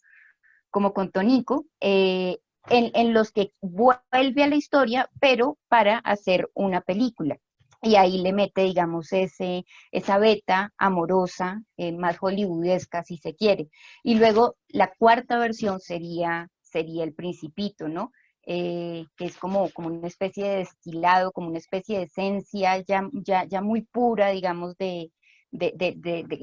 Nico, en los que vuelve a la historia, pero para hacer una película. Y ahí le mete, digamos, esa veta amorosa, más hollywoodesca, si se quiere. Y luego la cuarta versión sería El Principito, ¿no? Que es como una especie de destilado, como una especie de esencia ya muy pura, digamos, y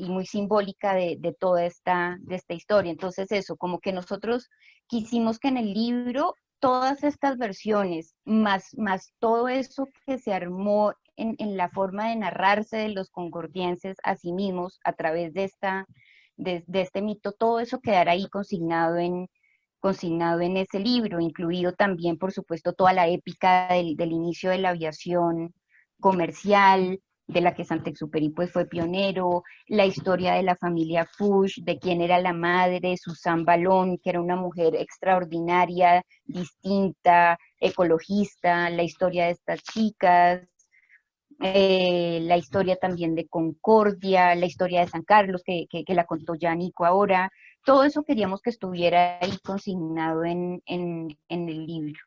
muy simbólica de toda esta historia. Entonces eso, como que nosotros quisimos que en el libro todas estas versiones, más todo eso que se armó en la forma de narrarse de los concordienses a sí mismos a través de este mito, todo eso quedará ahí consignado en ese libro, incluido también, por supuesto, toda la épica del inicio de la aviación comercial, de la que Saint-Exupéry pues fue pionero, la historia de la familia Fuchs, de quién era la madre, Suzanne Ballon, que era una mujer extraordinaria, distinta, ecologista, la historia de estas chicas, la historia también de Concordia, la historia de San Carlos, que la contó ya Nico ahora. Todo eso queríamos que estuviera ahí consignado en el libro.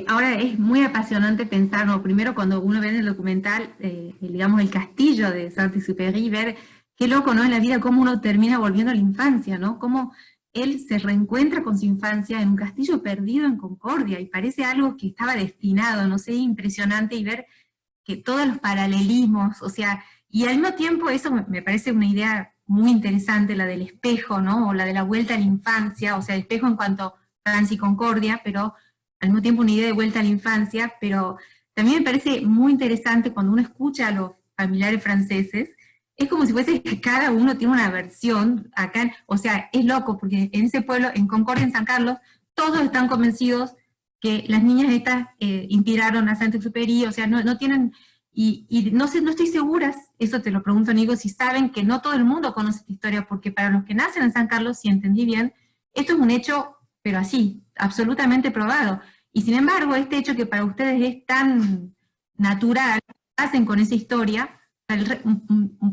Ahora es muy apasionante pensar, ¿no? Primero cuando uno ve en el documental, digamos, el castillo de Saint-Exupéry, ver qué loco, ¿no? En la vida, cómo uno termina volviendo a la infancia, ¿no? Cómo él se reencuentra con su infancia en un castillo perdido en Concordia, y parece algo que estaba destinado, no sé, impresionante, y ver que todos los paralelismos, o sea, y al mismo tiempo eso me parece una idea muy interesante, la del espejo, ¿no? O la de la vuelta a la infancia, o sea, el espejo en cuanto a Francia y Concordia, pero al mismo tiempo una idea de vuelta a la infancia, pero también me parece muy interesante cuando uno escucha a los familiares franceses, es como si fuese que cada uno tiene una versión, acá, o sea, es loco, porque en ese pueblo, en Concordia, en San Carlos, todos están convencidos que las niñas estas inspiraron a Saint-Exupéry, o sea, no tienen, y no sé, no estoy segura, eso te lo pregunto, Nico, si saben que no todo el mundo conoce esta historia, porque para los que nacen en San Carlos, si entendí bien, esto es un hecho, pero así, absolutamente probado. Y sin embargo, este hecho que para ustedes es tan natural, hacen con esa historia,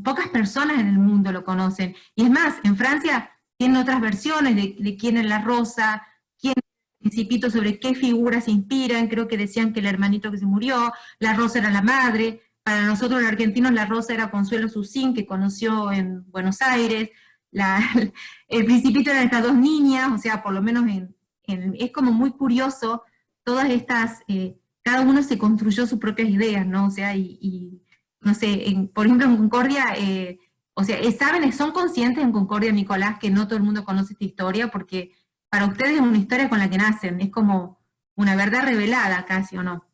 pocas personas en el mundo lo conocen. Y es más, en Francia tienen otras versiones de quién es la Rosa, quién es el Principito, sobre qué figuras se inspiran. Creo que decían que el hermanito que se murió, la Rosa era la madre. Para nosotros los argentinos la Rosa era Consuelo Susín, que conoció en Buenos Aires. El Principito eran estas dos niñas, o sea, por lo menos es como muy curioso todas estas, cada uno se construyó sus propias ideas, ¿no? O sea, no sé, por ejemplo en Concordia, o sea, saben, son conscientes en Concordia, Nicolás, que no todo el mundo conoce esta historia, porque para ustedes es una historia con la que nacen, es como una verdad revelada casi, ¿o no?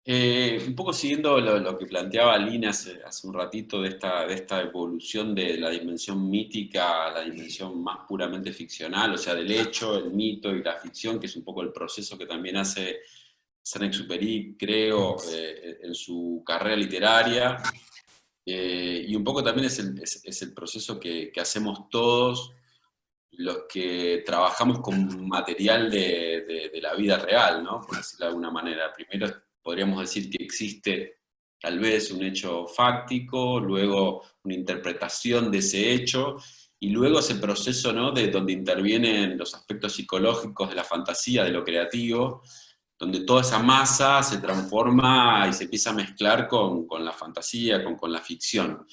Un poco siguiendo lo que planteaba Lina hace un ratito de esta evolución de la dimensión mítica a la dimensión más puramente ficcional, o sea, del hecho, el mito y la ficción, que es un poco el proceso que también hace Saint-Exupéry, creo, en su carrera literaria, y un poco también es el proceso que hacemos todos los que trabajamos con material de la vida real, ¿no? Por decirlo de alguna manera. Primero podríamos decir que existe tal vez un hecho fáctico, luego una interpretación de ese hecho, y luego ese proceso, ¿no?, de donde intervienen los aspectos psicológicos de la fantasía, de lo creativo, donde toda esa masa se transforma y se empieza a mezclar con la fantasía, con la ficción.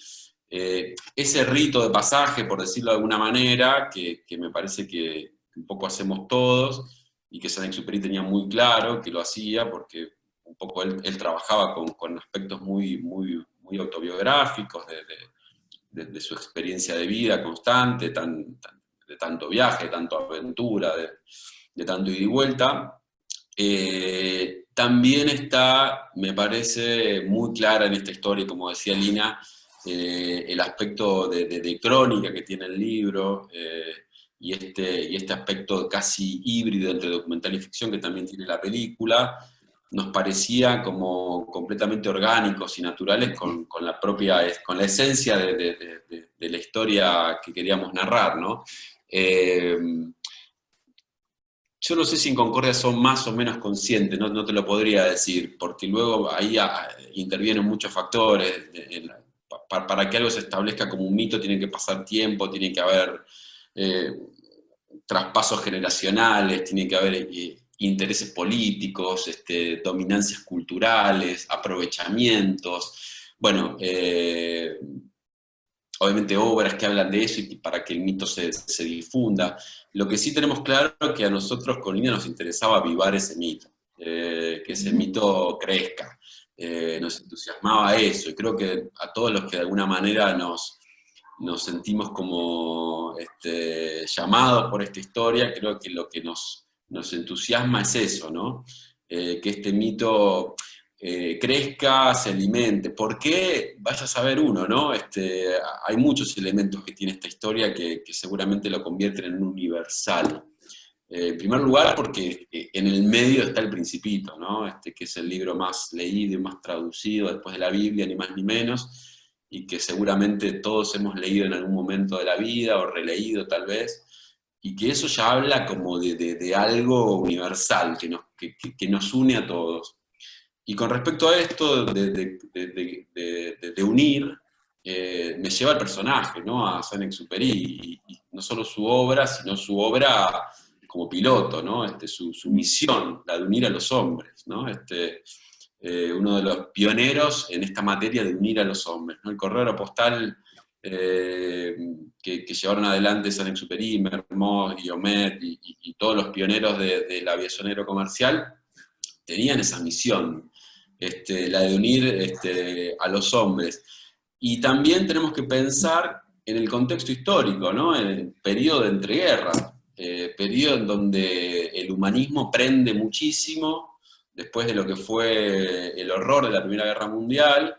Ese rito de pasaje, por decirlo de alguna manera, que me parece que un poco hacemos todos, y que Saint-Exupéry tenía muy claro que lo hacía, porque un poco él trabajaba con aspectos muy autobiográficos, de su experiencia de vida constante, de tanto viaje, de tanto aventura, de tanto ida y vuelta. También está, me parece, muy clara en esta historia, como decía Lina, el aspecto de crónica que tiene el libro, y este aspecto casi híbrido entre documental y ficción que también tiene la película, nos parecía como completamente orgánicos y naturales con la esencia de la historia que queríamos narrar, ¿no? Yo no sé si en Concordia son más o menos conscientes, no te lo podría decir, porque luego ahí intervienen muchos factores. Para que algo se establezca como un mito tiene que pasar tiempo, tiene que haber traspasos generacionales, tiene que haber intereses políticos, dominancias culturales, aprovechamientos. Bueno, obviamente obras que hablan de eso y para que el mito se difunda. Lo que sí tenemos claro es que a nosotros con Lina nos interesaba avivar ese mito, que ese mito crezca. Nos entusiasmaba eso, y creo que a todos los que de alguna manera nos sentimos como llamados por esta historia, creo que lo que nos entusiasma es eso, ¿no? Que este mito crezca, se alimente. ¿Por qué? Vaya a saber uno, ¿no? Hay muchos elementos que tiene esta historia que seguramente lo convierten en un universal. En primer lugar, porque en el medio está el Principito, ¿no? Que es el libro más leído y más traducido después de la Biblia, ni más ni menos, y que seguramente todos hemos leído en algún momento de la vida, o releído tal vez, y que eso ya habla como de algo universal, que nos une a todos. Y con respecto a esto de unir, me lleva al personaje, ¿no? A Saint-Exupéry, y no solo su obra, sino su obra como piloto, ¿no? Su misión, la de unir a los hombres, ¿no? Uno de los pioneros en esta materia de unir a los hombres, ¿no? El correo postal que llevaron adelante Saint-Exupéry, Mermoz, Guillaumet y todos los pioneros de la aviación aerocomercial tenían esa misión, la de unir a los hombres. Y también tenemos que pensar en el contexto histórico, ¿no? En el periodo de entreguerras, periodo en donde el humanismo prende muchísimo, después de lo que fue el horror de la Primera Guerra Mundial,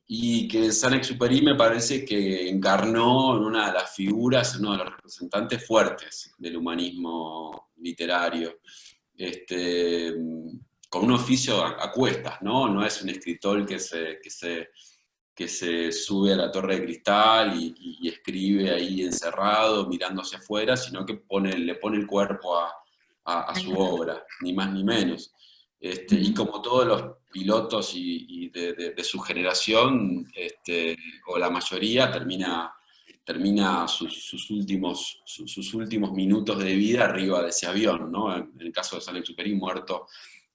y que Saint-Exupéry me parece que encarnó en una de las figuras, uno de los representantes fuertes del humanismo literario, con un oficio a cuestas, ¿no? No es un escritor que se sube a la Torre de Cristal y escribe ahí encerrado, mirando hacia afuera, sino que le pone el cuerpo a su obra, ni más ni menos. Y como todos los pilotos de su generación, o la mayoría, termina sus últimos minutos de vida arriba de ese avión, ¿no? En el caso de Saint-Exupéry, muerto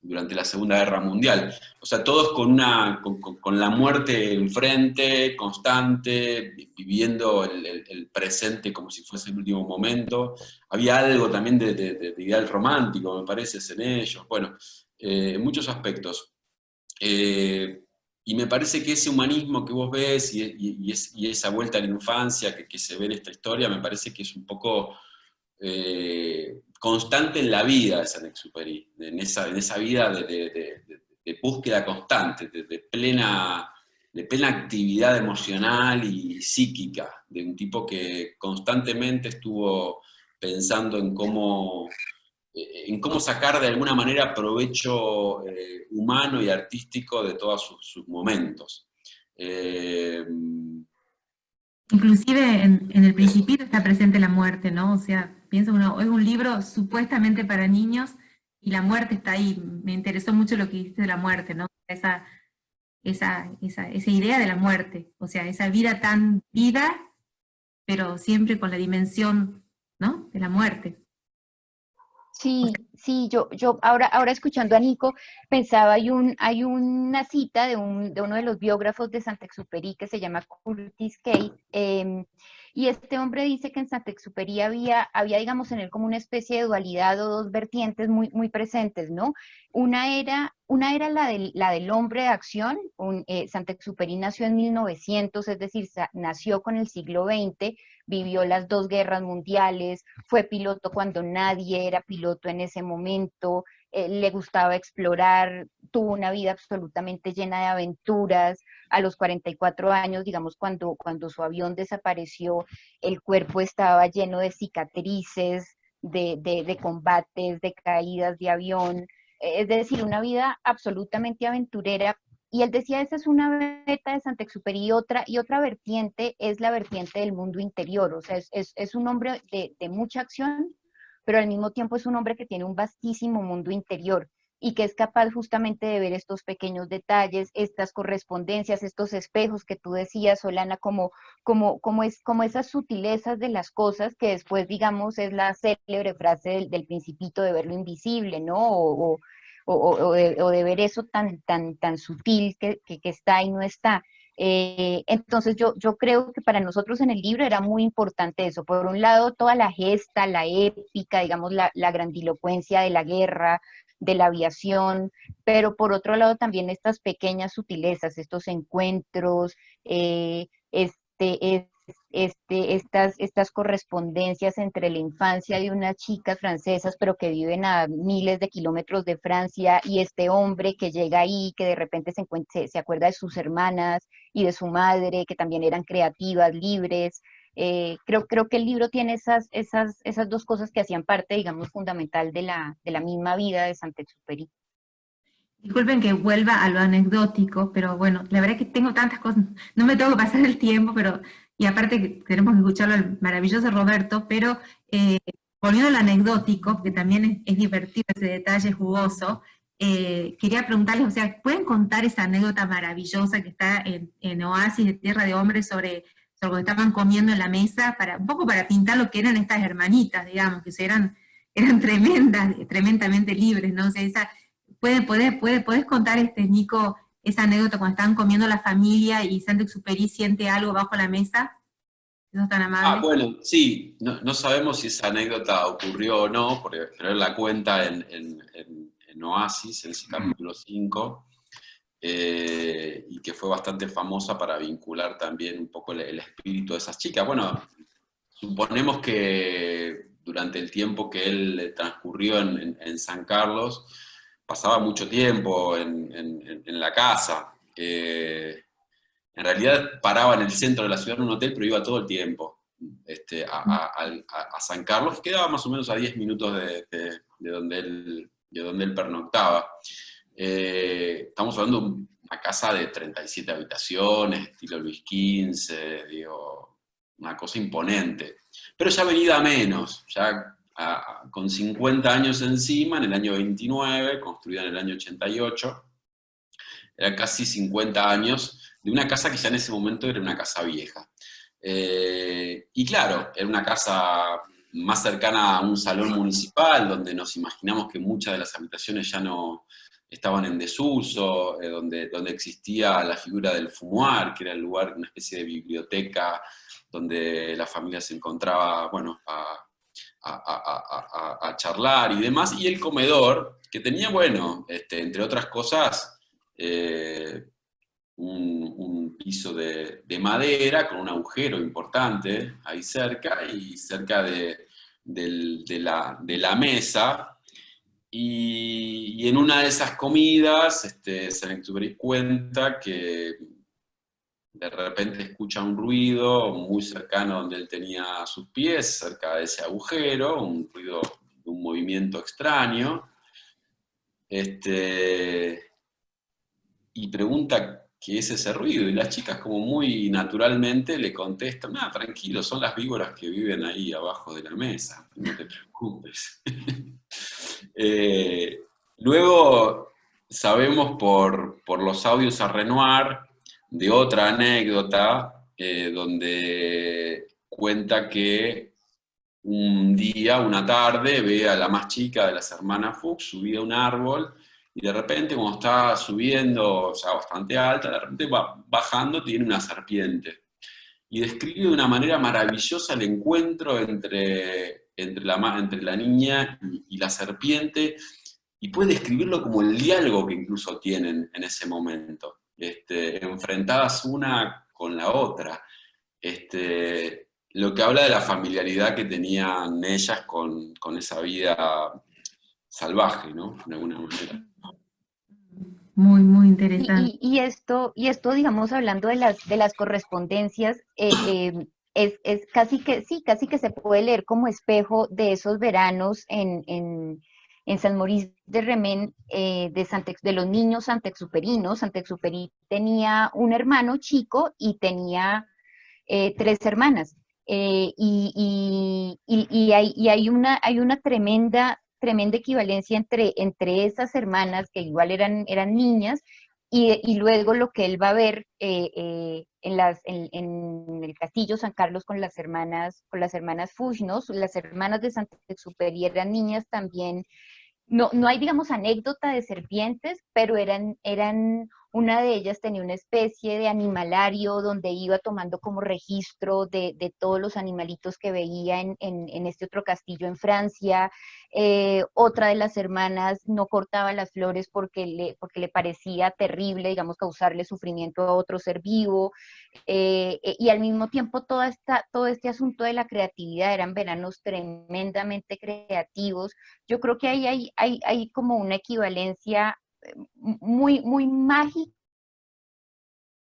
durante la Segunda Guerra Mundial. O sea, todos con la muerte enfrente, constante, viviendo el presente como si fuese el último momento. Había algo también de ideal romántico, me parece, en ellos. Bueno, en muchos aspectos. Y me parece que ese humanismo que vos ves y esa vuelta a la infancia que se ve en esta historia, me parece que es un poco constante en la vida de Saint-Exupéry, en esa vida de búsqueda constante, de plena actividad emocional y psíquica, de un tipo que constantemente estuvo pensando en cómo sacar de alguna manera provecho humano y artístico de todos sus momentos. Inclusive en El Principito está presente la muerte, ¿no? O sea, pienso uno, es un libro supuestamente para niños y la muerte está ahí. Me interesó mucho lo que dijiste de la muerte, ¿no? Esa idea de la muerte, o sea, esa vida tan vida, pero siempre con la dimensión, ¿no? De la muerte. Sí, sí, yo ahora escuchando a Nico, pensaba, hay una cita de uno de los biógrafos de Saint-Exupéry que se llama Curtis Cade, y este hombre dice que en Saint-Exupéry había, digamos, en él como una especie de dualidad o dos vertientes muy presentes, ¿no? Una era la del hombre de acción. Saint-Exupéry nació en 1900, es decir, nació con el siglo XX, vivió las dos guerras mundiales, fue piloto cuando nadie era piloto en ese momento, le gustaba explorar, tuvo una vida absolutamente llena de aventuras. A los 44 años, digamos, cuando su avión desapareció, el cuerpo estaba lleno de cicatrices, de combates, de caídas de avión, es decir, una vida absolutamente aventurera. Y él decía, esa es una beta de Saint-Exupéry, y otra vertiente es la vertiente del mundo interior. O sea, es un hombre de mucha acción, pero al mismo tiempo es un hombre que tiene un vastísimo mundo interior y que es capaz justamente de ver estos pequeños detalles, estas correspondencias, estos espejos que tú decías, Solana, como esas sutilezas de las cosas, que después, digamos, es la célebre frase del Principito de ver lo invisible, ¿no? O de ver eso tan sutil que está y no está. Entonces yo creo que para nosotros en el libro era muy importante eso. Por un lado, toda la gesta, la épica, digamos, la grandilocuencia de la guerra, de la aviación, pero por otro lado también estas pequeñas sutilezas, estos encuentros, estas correspondencias entre la infancia de unas chicas francesas, pero que viven a miles de kilómetros de Francia, y este hombre que llega ahí, que de repente se acuerda de sus hermanas y de su madre, que también eran creativas, libres. Creo que el libro tiene esas dos cosas que hacían parte, digamos, fundamental de la misma vida de Saint-Exupéry. Disculpen que vuelva a lo anecdótico, pero bueno, la verdad es que tengo tantas cosas, no me tengo que pasar el tiempo, y aparte que tenemos que escucharlo al maravilloso Roberto, pero volviendo a lo anecdótico, que también es divertido ese detalle jugoso, quería preguntarles, o sea, ¿pueden contar esa anécdota maravillosa que está en Oasis de Tierra de Hombres sobre lo que estaban comiendo en la mesa, un poco para pintar lo que eran estas hermanitas, digamos, que eran eran tremendamente libres, ¿no? O sea, ¿podés contar, Nico, esa anécdota cuando estaban comiendo la familia y Saint-Exupéry siente algo bajo la mesa? ¿No es tan amable? Bueno, sí, no sabemos si esa anécdota ocurrió o no, pero él la cuenta en Oasis, en ese capítulo 5, y que fue bastante famosa para vincular también un poco el espíritu de esas chicas. Bueno, suponemos que durante el tiempo que él transcurrió en San Carlos, pasaba mucho tiempo en la casa. En realidad paraba en el centro de la ciudad en un hotel, pero iba todo el tiempo a San Carlos, que quedaba más o menos a 10 minutos de donde él pernoctaba. Estamos hablando de una casa de 37 habitaciones, estilo Luis XV, digo, una cosa imponente. Pero ya venida a menos, ya con 50 años encima, en el año 29, construida en el año 88, era casi 50 años, de una casa que ya en ese momento era una casa vieja. Y claro, era una casa más cercana a un salón municipal, donde nos imaginamos que muchas de las habitaciones ya no estaban en desuso, donde existía la figura del fumoir, que era el lugar, una especie de biblioteca, donde la familia se encontraba, bueno, a charlar y demás, y el comedor, que tenía, bueno, entre otras cosas, un piso de madera con un agujero importante ahí cerca, y cerca de la mesa, y en una de esas comidas, Saint-Exupéry cuenta que de repente escucha un ruido muy cercano donde él tenía sus pies, cerca de ese agujero, un ruido de un movimiento extraño, y pregunta qué es ese ruido, y las chicas como muy naturalmente le contestan, tranquilo, son las víboras que viven ahí abajo de la mesa, no te preocupes. Luego sabemos por los audios a Renoir de otra anécdota, donde cuenta que un día, una tarde, ve a la más chica de las hermanas Fuchs subida a un árbol, y de repente, cuando está subiendo, o sea, bastante alta, de repente va bajando, tiene una serpiente. Y describe de una manera maravillosa el encuentro entre la niña y la serpiente, y puede describirlo como el diálogo que incluso tienen en ese momento, enfrentadas una con la otra. Lo que habla de la familiaridad que tenían ellas con esa vida salvaje, ¿no? De alguna manera. Muy interesante. Y esto, digamos, hablando de las correspondencias, es casi que, sí, casi que se puede leer como espejo de esos veranos en San Maurice de Remen, de los niños santexuperinos. Saint-Exupéry tenía un hermano chico y tenía 3 hermanas. Hay una tremenda equivalencia entre esas hermanas, que igual eran niñas, y luego lo que él va a ver en el castillo San Carlos con las hermanas Fuchs, ¿no? Las hermanas de Saint-Exupéry eran niñas también. No hay, digamos, anécdota de serpientes, pero una de ellas tenía una especie de animalario donde iba tomando como registro de todos los animalitos que veía en este otro castillo en Francia. Otra de las hermanas no cortaba las flores porque le parecía terrible, digamos, causarle sufrimiento a otro ser vivo. Y al mismo tiempo todo este asunto de la creatividad, eran veranos tremendamente creativos. Yo creo que ahí hay como una equivalencia muy mágica,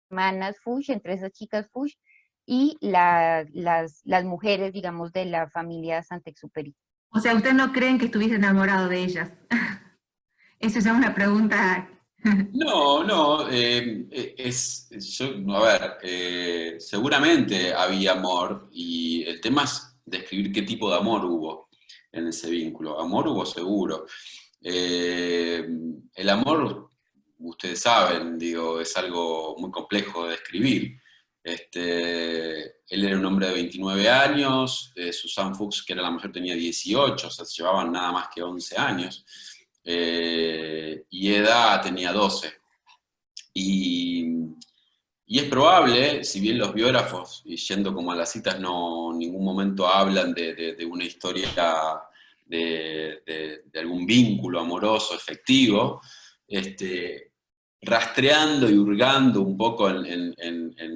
hermanas Fuchs, entre esas chicas Fuchs y las mujeres, digamos, de la familia Saint-Exupéry. O sea, ¿ustedes no creen que estuviese enamorado de ellas? Esa es una pregunta. No, a ver, seguramente había amor, y el tema es describir qué tipo de amor hubo en ese vínculo. Amor hubo seguro. El amor, ustedes saben, digo, es algo muy complejo de describir. Él era un hombre de 29 años, Susan Fuchs, que era la mayor, tenía 18, o sea, se llevaban nada más que 11 años, y Eda tenía 12. Y es probable, si bien los biógrafos, y yendo como a las citas, no en ningún momento hablan de una historia de algún vínculo amoroso efectivo, rastreando y hurgando un poco en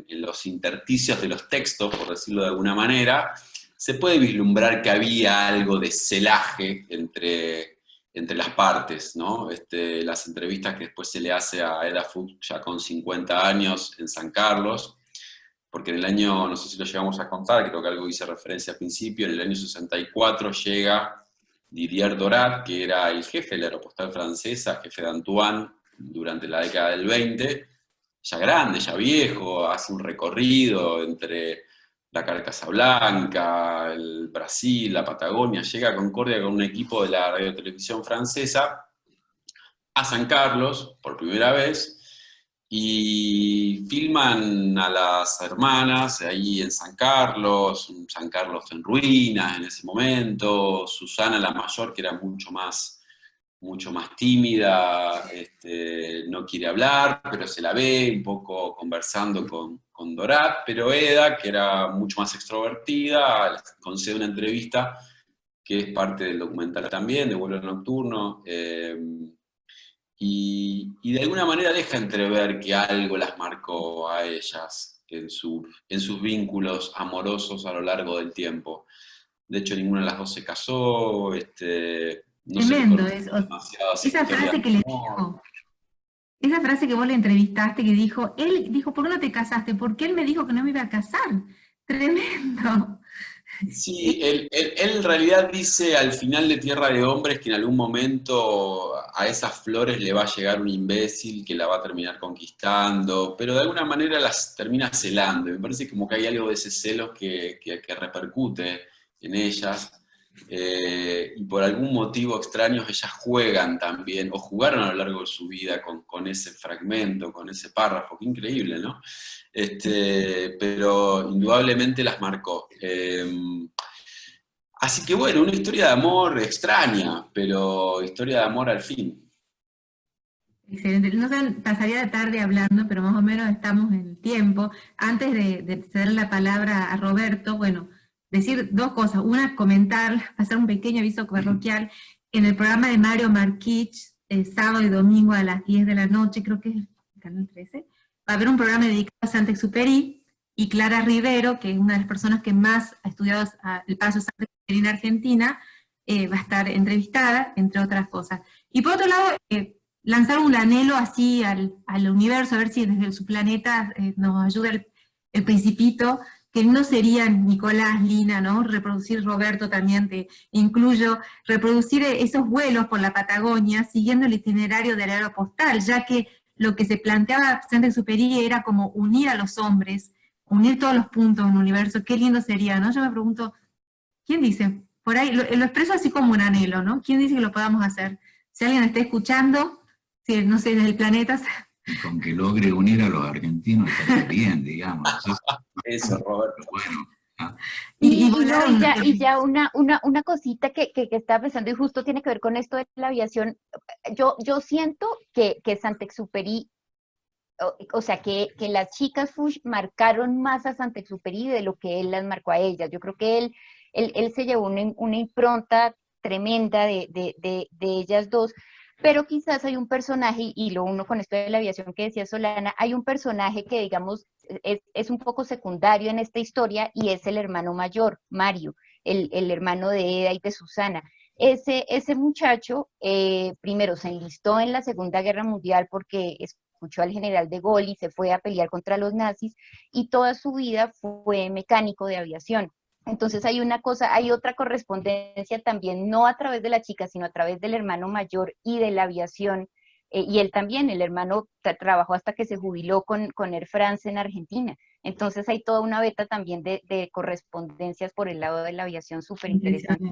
los intersticios de los textos, por decirlo de alguna manera, se puede vislumbrar que había algo de celaje entre las partes, ¿no? Las entrevistas que después se le hace a Eda Fuchs ya con 50 años en San Carlos, porque en el año, no sé si lo llegamos a contar, creo que algo hice referencia al principio, en el año 64 llega Didier Dorat, que era el jefe de la aeropostal francesa, jefe de Antoine, durante la década del 20, ya grande, ya viejo, hace un recorrido entre la Carcasa Blanca, el Brasil, la Patagonia, llega a Concordia con un equipo de la radiotelevisión francesa a San Carlos por primera vez, y filman a las hermanas ahí en San Carlos en ruinas en ese momento. Susana, la mayor, que era mucho más tímida, no quiere hablar, pero se la ve un poco conversando con Dorat, pero Eda, que era mucho más extrovertida, les concede una entrevista que es parte del documental también, de Vuelo Nocturno, y de alguna manera deja entrever que algo las marcó a ellas en sus vínculos amorosos a lo largo del tiempo. De hecho, ninguna de las dos se casó, no se Tremendo conocen eso. demasiadas Esa historias frase que de le amor. dijo, esa frase que vos le entrevistaste, que dijo, él dijo, ¿por qué no te casaste? Porque él me dijo que no me iba a casar. Tremendo. Sí, él en realidad dice al final de Tierra de Hombres que en algún momento a esas flores le va a llegar un imbécil que la va a terminar conquistando, pero de alguna manera las termina celando. Me parece como que hay algo de ese celo que repercute en ellas, y por algún motivo extraño ellas juegan también, o jugaron a lo largo de su vida con ese fragmento, con ese párrafo. Qué increíble, ¿no? Pero indudablemente las marcó. Así que bueno, una historia de amor extraña, pero historia de amor al fin. Excelente. No sé, pasaría de tarde hablando, pero más o menos estamos en el tiempo. Antes de ceder la palabra a Roberto, bueno, decir dos cosas. Una, comentar, hacer un pequeño aviso parroquial. En el programa de Mario Marquich, sábado y domingo a las 10 de la noche, creo que es el canal 13, va a haber un programa dedicado a Saint-Exupéry, y Clara Rivero, que es una de las personas que más ha estudiado el paso Saint-Exupéry en Argentina, va a estar entrevistada, entre otras cosas. Y por otro lado, lanzar un anhelo así al universo, a ver si desde su planeta nos ayuda el Principito, que no serían Nicolás, Lina, ¿no? Reproducir, Roberto también, te incluyo, reproducir esos vuelos por la Patagonia siguiendo el itinerario del aeropostal, ya que lo que se planteaba Saint-Exupéry era como unir a los hombres, unir todos los puntos en el universo. Qué lindo sería, ¿no? Yo me pregunto, ¿quién dice? Por ahí, lo expreso así como un anhelo, ¿no? ¿Quién dice que lo podamos hacer? Si alguien está escuchando, si, no sé, desde el planeta. Y con que logre unir a los argentinos estaría bien, digamos. Eso, Roberto. Bueno, Y ya una cosita que estaba pensando, y justo tiene que ver con esto de la aviación. Yo siento que Saint-Exupéry, o sea, que las chicas Fuchs marcaron más a Saint-Exupéry de lo que él las marcó a ellas. Yo creo que él se llevó una impronta tremenda de ellas dos, pero quizás hay un personaje, y lo uno con esto de la aviación que decía Solana, hay un personaje que, digamos, es un poco secundario en esta historia, y es el hermano mayor, Mario, el hermano de Eda y de Susana. Ese muchacho primero se enlistó en la Segunda Guerra Mundial porque escuchó al general de Gaulle y se fue a pelear contra los nazis, y toda su vida fue mecánico de aviación. Entonces hay otra correspondencia también, no a través de la chica, sino a través del hermano mayor y de la aviación, y él también, el hermano trabajó hasta que se jubiló con Air France en Argentina. Entonces hay toda una beta también de correspondencias por el lado de la aviación súper interesante.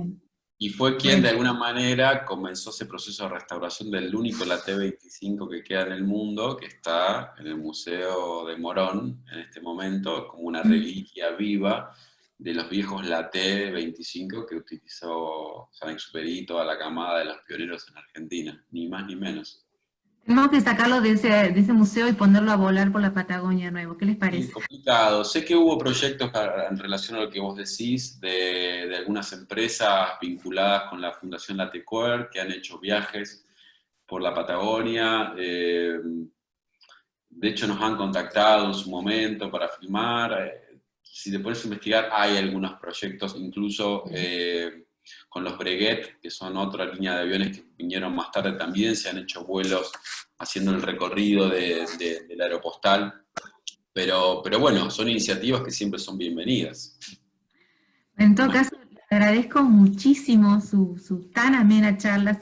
Y fue quien de alguna manera comenzó ese proceso de restauración del único latte 25 que queda en el mundo, que está en el Museo de Morón en este momento, como una reliquia viva de los viejos latte 25 que utilizó Saint-Exupéry y toda la camada de los pioneros en Argentina, ni más ni menos. Tenemos que sacarlo de ese museo y ponerlo a volar por la Patagonia nuevo. ¿Qué les parece? Es complicado. Sé que hubo proyectos en relación a lo que vos decís de algunas empresas vinculadas con la Fundación Latecoeur que han hecho viajes por la Patagonia. De hecho, nos han contactado en su momento para filmar. Si te pones a investigar, hay algunos proyectos, incluso con los Breguet, que son otra línea de aviones que vinieron más tarde también, se han hecho vuelos haciendo el recorrido del aeropostal. Pero bueno, son iniciativas que siempre son bienvenidas. En todo caso, le agradezco muchísimo su tan amena charla,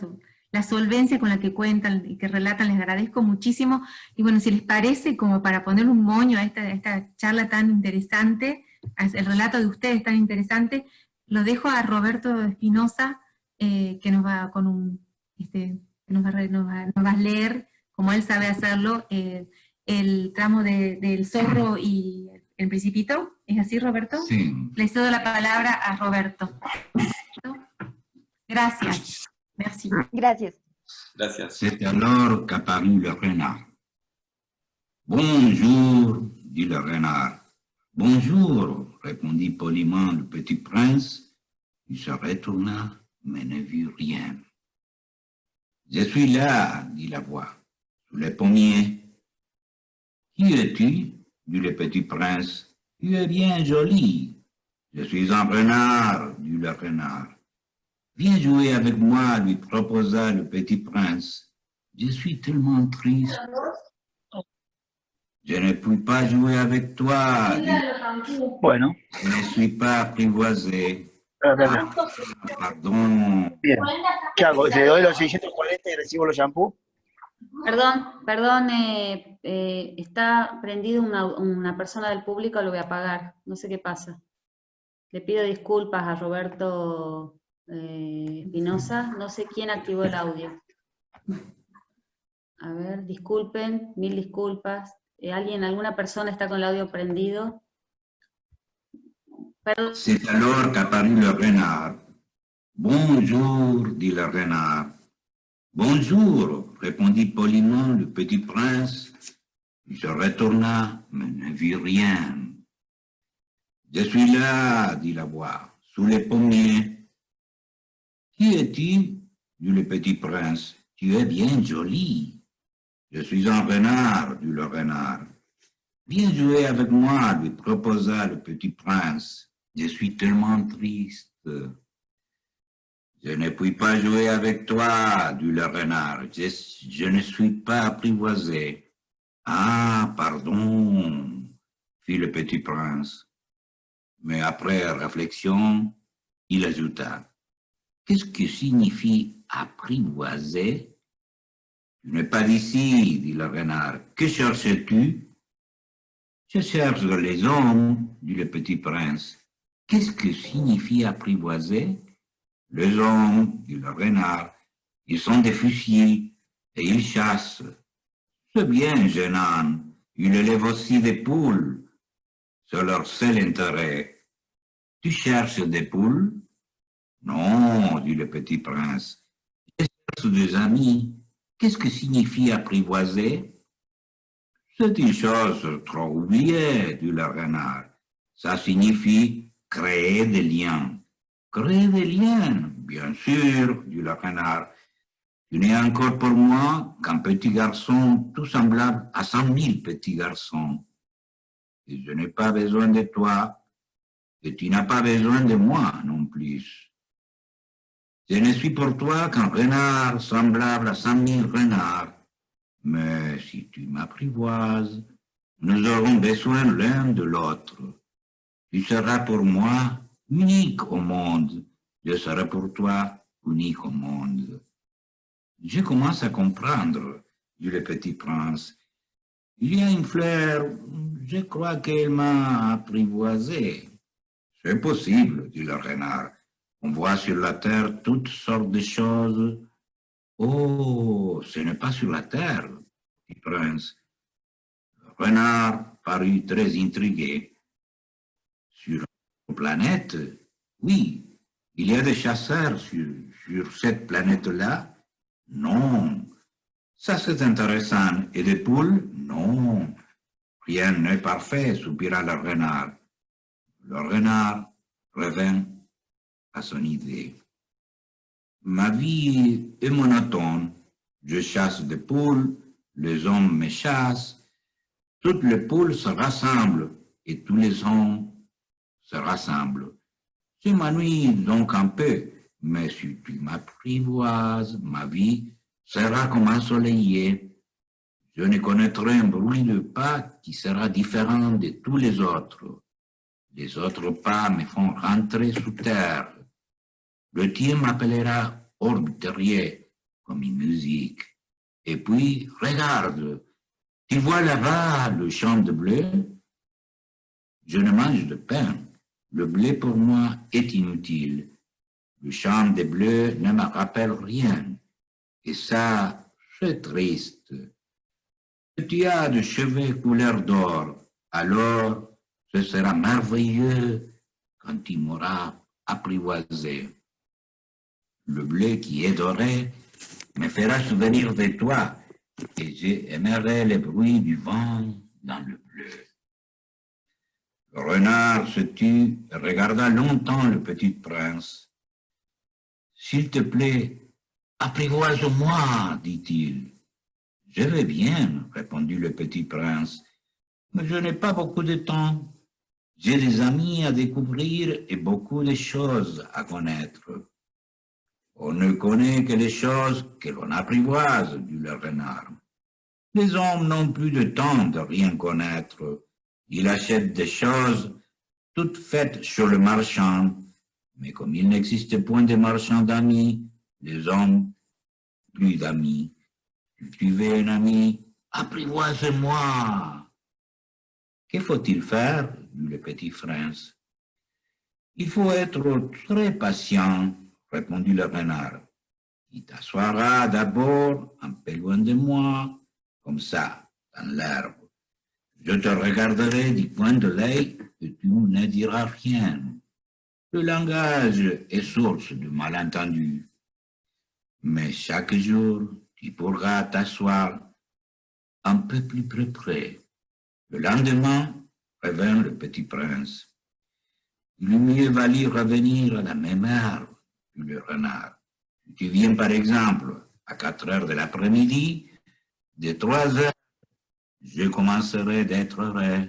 la solvencia con la que cuentan y que relatan, les agradezco muchísimo. Y bueno, si les parece, como para poner un moño a esta charla tan interesante, el relato de ustedes tan interesante, lo dejo a Roberto Espinosa, que nos va a leer, como él sabe hacerlo, el tramo del zorro y el principito. ¿Es así, Roberto? Sí. Le cedo la palabra a Roberto. Gracias. Merci. Gracias. Gracias. C'est alors qu'apparut le renard. Bonjour, dit le renard. Bonjour, répondit poliment le petit prince. Il se retourna, mais ne vit rien. Je suis là, dit la voix, sous les pommiers. Qui es-tu? Dit le petit prince. Tu es bien joli. Je suis un renard, dit le renard. Viens jouer avec moi, lui proposa le petit prince. Je suis tellement triste. Je ne puis pas jouer avec toi. Bueno, Je ne suis pas apprivoisé. espera. Pardon. Bien. ¿Qué hago? ¿Le doy los 640 y recibo los shampoos? Perdón, está prendido una persona del público, lo voy a apagar, no sé qué pasa. Le pido disculpas a Roberto Espinosa, no sé quién activó el audio. A ver, disculpen, mil disculpas. ¿Alguna persona está con el audio prendido? Perdón. C'est alors qu'apparut le renard. Bonjour, dit le renard. Bonjour, répondit poliment le petit prince. Il se retourna, mais ne vit rien. Je suis là, dit la voix, sous les pommiers. Qui es-tu? Dit le petit prince. Tu es bien joli. Je suis un renard, dit le renard. Viens jouer avec moi, lui proposa le petit prince. Je suis tellement triste. Je ne puis pas jouer avec toi, dit le renard. Je ne suis pas apprivoisé. Ah, pardon, fit le petit prince. Mais après réflexion, il ajouta. Qu'est-ce que signifie apprivoiser? Tu n'es pas d'ici, dit le renard. Que cherches-tu? Je cherche les hommes, dit le petit prince. Qu'est-ce que signifie apprivoiser? Les hommes, dit le renard, ils sont des fusils et ils chassent. C'est bien, jeune âne, ils élèvent aussi des poules. C'est leur seul intérêt. Tu cherches des poules? Non, dit le petit prince. Je cherche des amis. Qu'est-ce que signifie apprivoiser? C'est une chose trop oubliée, dit le renard. Ça signifie créer des liens. Créer des liens, bien sûr, dit le renard. Tu n'es encore pour moi qu'un petit garçon tout semblable à 100 000 petits garçons. Et je n'ai pas besoin de toi, et tu n'as pas besoin de moi non plus. Je ne suis pour toi qu'un renard semblable à 100 000 renards. Mais si tu m'apprivoises, nous aurons besoin l'un de l'autre. Tu seras pour moi unique au monde. Je serai pour toi unique au monde. Je commence à comprendre, dit le petit prince. Il y a une fleur, je crois qu'elle m'a apprivoisé. C'est possible, dit le renard. On voit sur la terre toutes sortes de choses. Oh, ce n'est pas sur la terre, dit Prince. Le renard parut très intrigué. Sur une planète, oui, il y a des chasseurs sur cette planète-là. Non, ça c'est intéressant. Et des poules? Non, rien n'est parfait, soupira le renard. Le renard revint à son idée. Ma vie est monotone. Je chasse des poules, les hommes me chassent, toutes les poules se rassemblent et tous les hommes se rassemblent. Je m'ennuie donc un peu, mais si tu m'apprivoises, ma vie sera comme ensoleillée. Je ne connaîtrai un bruit de pas qui sera différent de tous les autres. Les autres pas me font rentrer sous terre. Le tien m'appellera hors du terrier, comme une musique. Et puis, regarde, tu vois là-bas le champ de blé? Je ne mange de pain. Le blé pour moi est inutile. Le champ de blé ne me rappelle rien. Et ça, c'est triste. Tu as des cheveux couleur d'or, alors ce sera merveilleux quand tu m'auras apprivoisé. Le bleu qui est doré me fera souvenir de toi et j'aimerai le bruit du vent dans le bleu. Le renard se tut et regarda longtemps le petit prince. « S'il te plaît, apprivoise-moi, dit-il. »« Je vais bien, répondit le petit prince, mais je n'ai pas beaucoup de temps. J'ai des amis à découvrir et beaucoup de choses à connaître. » On ne connaît que les choses que l'on apprivoise, dit le renard. Les hommes n'ont plus de temps de rien connaître. Ils achètent des choses toutes faites sur le marchand. Mais comme il n'existe point de marchand d'amis, les hommes, plus d'amis. Si tu veux un ami, apprivoise-moi. Que faut-il faire, dit le petit prince. Il faut être très patient, répondit le renard. Il t'assoira d'abord un peu loin de moi, comme ça, dans l'herbe. Je te regarderai du coin de l'œil et tu ne diras rien. Le langage est source de malentendus. Mais chaque jour, tu pourras t'asseoir un peu plus près. Le lendemain, revint le petit prince. Il eût mieux valu revenir à la même heure, dit le renard. Si tu viens par exemple à 4 heures de l'après-midi, de 3 heures, je commencerai d'être heureux.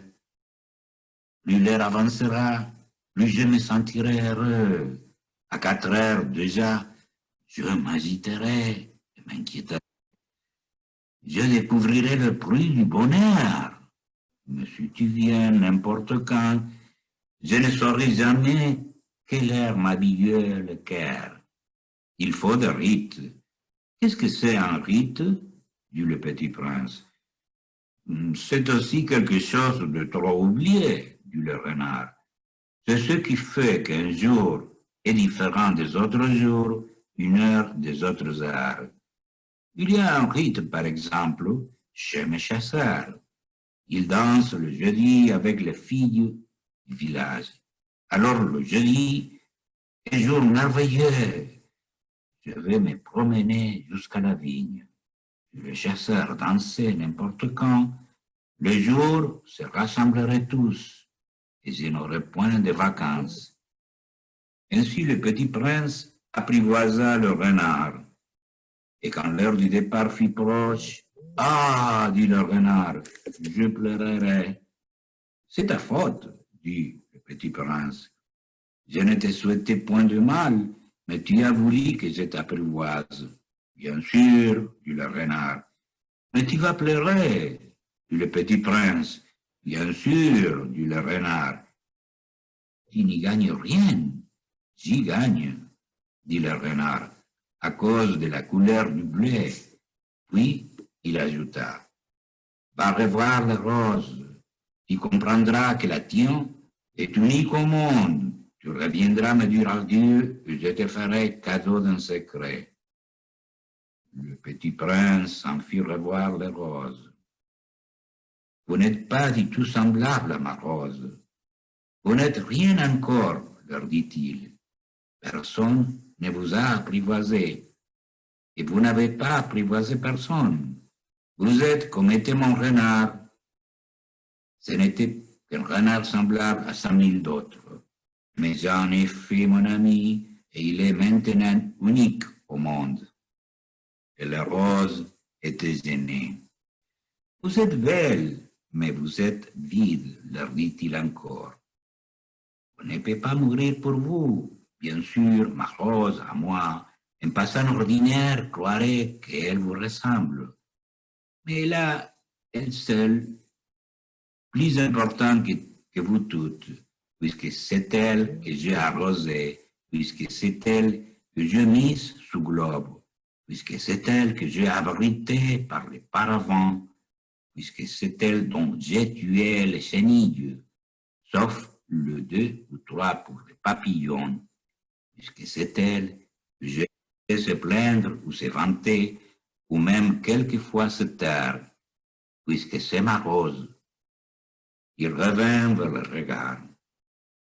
Plus l'heure avancera, plus je me sentirai heureux. À 4 heures déjà, je m'agiterai et m'inquiéterai. Je découvrirai le prix du bonheur. Mais si tu viens n'importe quand, je ne saurai jamais quelle heure m'habillait le cœur. Il faut des rites. Qu'est-ce que c'est un rite? Dit le petit prince. C'est aussi quelque chose de trop oublié, dit le renard. C'est ce qui fait qu'un jour est différent des autres jours, une heure des autres heures. Il y a un rite, par exemple, chez mes chasseurs. Ils dansent le jeudi avec les filles du village. Alors le jeudi est jour merveilleux. Je vais me promener jusqu'à la vigne. Les chasseurs dansaient n'importe quand. Le jour se rassembleraient tous et je n'aurais point de vacances. Ainsi le petit prince apprivoisa le renard. Et quand l'heure du départ fut proche, « Ah, dit le renard, je pleurerai. »« C'est ta faute, dit le petit prince. Je ne te souhaitais point de mal, mais tu as voulu que je t'apprivoise. »« Bien sûr, dit le renard. »« Mais tu vas pleurer, dit le petit prince. »« Bien sûr, dit le renard. »« Tu n'y gagnes rien. »« J'y gagne, dit le renard, à cause de la couleur du blé. » Puis, il ajouta, « Va revoir les roses. Tu comprendras que la tienne est unique au monde. Tu reviendras me dire adieu et je te ferai cadeau d'un secret. Le petit prince s'en fit revoir les roses. Vous n'êtes pas du tout semblable à ma rose. Vous n'êtes rien encore, leur dit-il. Personne ne vous a apprivoisé. Et vous n'avez pas apprivoisé personne. Vous êtes comme était mon renard. Ce n'était qu'un renard semblable à 100 000 d'autres. Mais j'en ai fait mon ami, et il est maintenant unique au monde. Et la rose était gênée. Vous êtes belle, mais vous êtes vide, leur dit-il encore. On ne peut pas mourir pour vous. Bien sûr, ma rose, à moi, un passant ordinaire croirait qu'elle vous ressemble. Mais là, elle seule, plus importante que vous toutes, puisque c'est elle que j'ai arrosée, puisque c'est elle que j'ai mise sous globe, puisque c'est elle que j'ai abritée par les paravents, puisque c'est elle dont j'ai tué les chenilles, sauf le 2 ou 3 pour les papillons, puisque c'est elle que j'ai fait se plaindre ou se vanter, ou même quelquefois se taire, puisque c'est ma rose. Il revint vers le regard.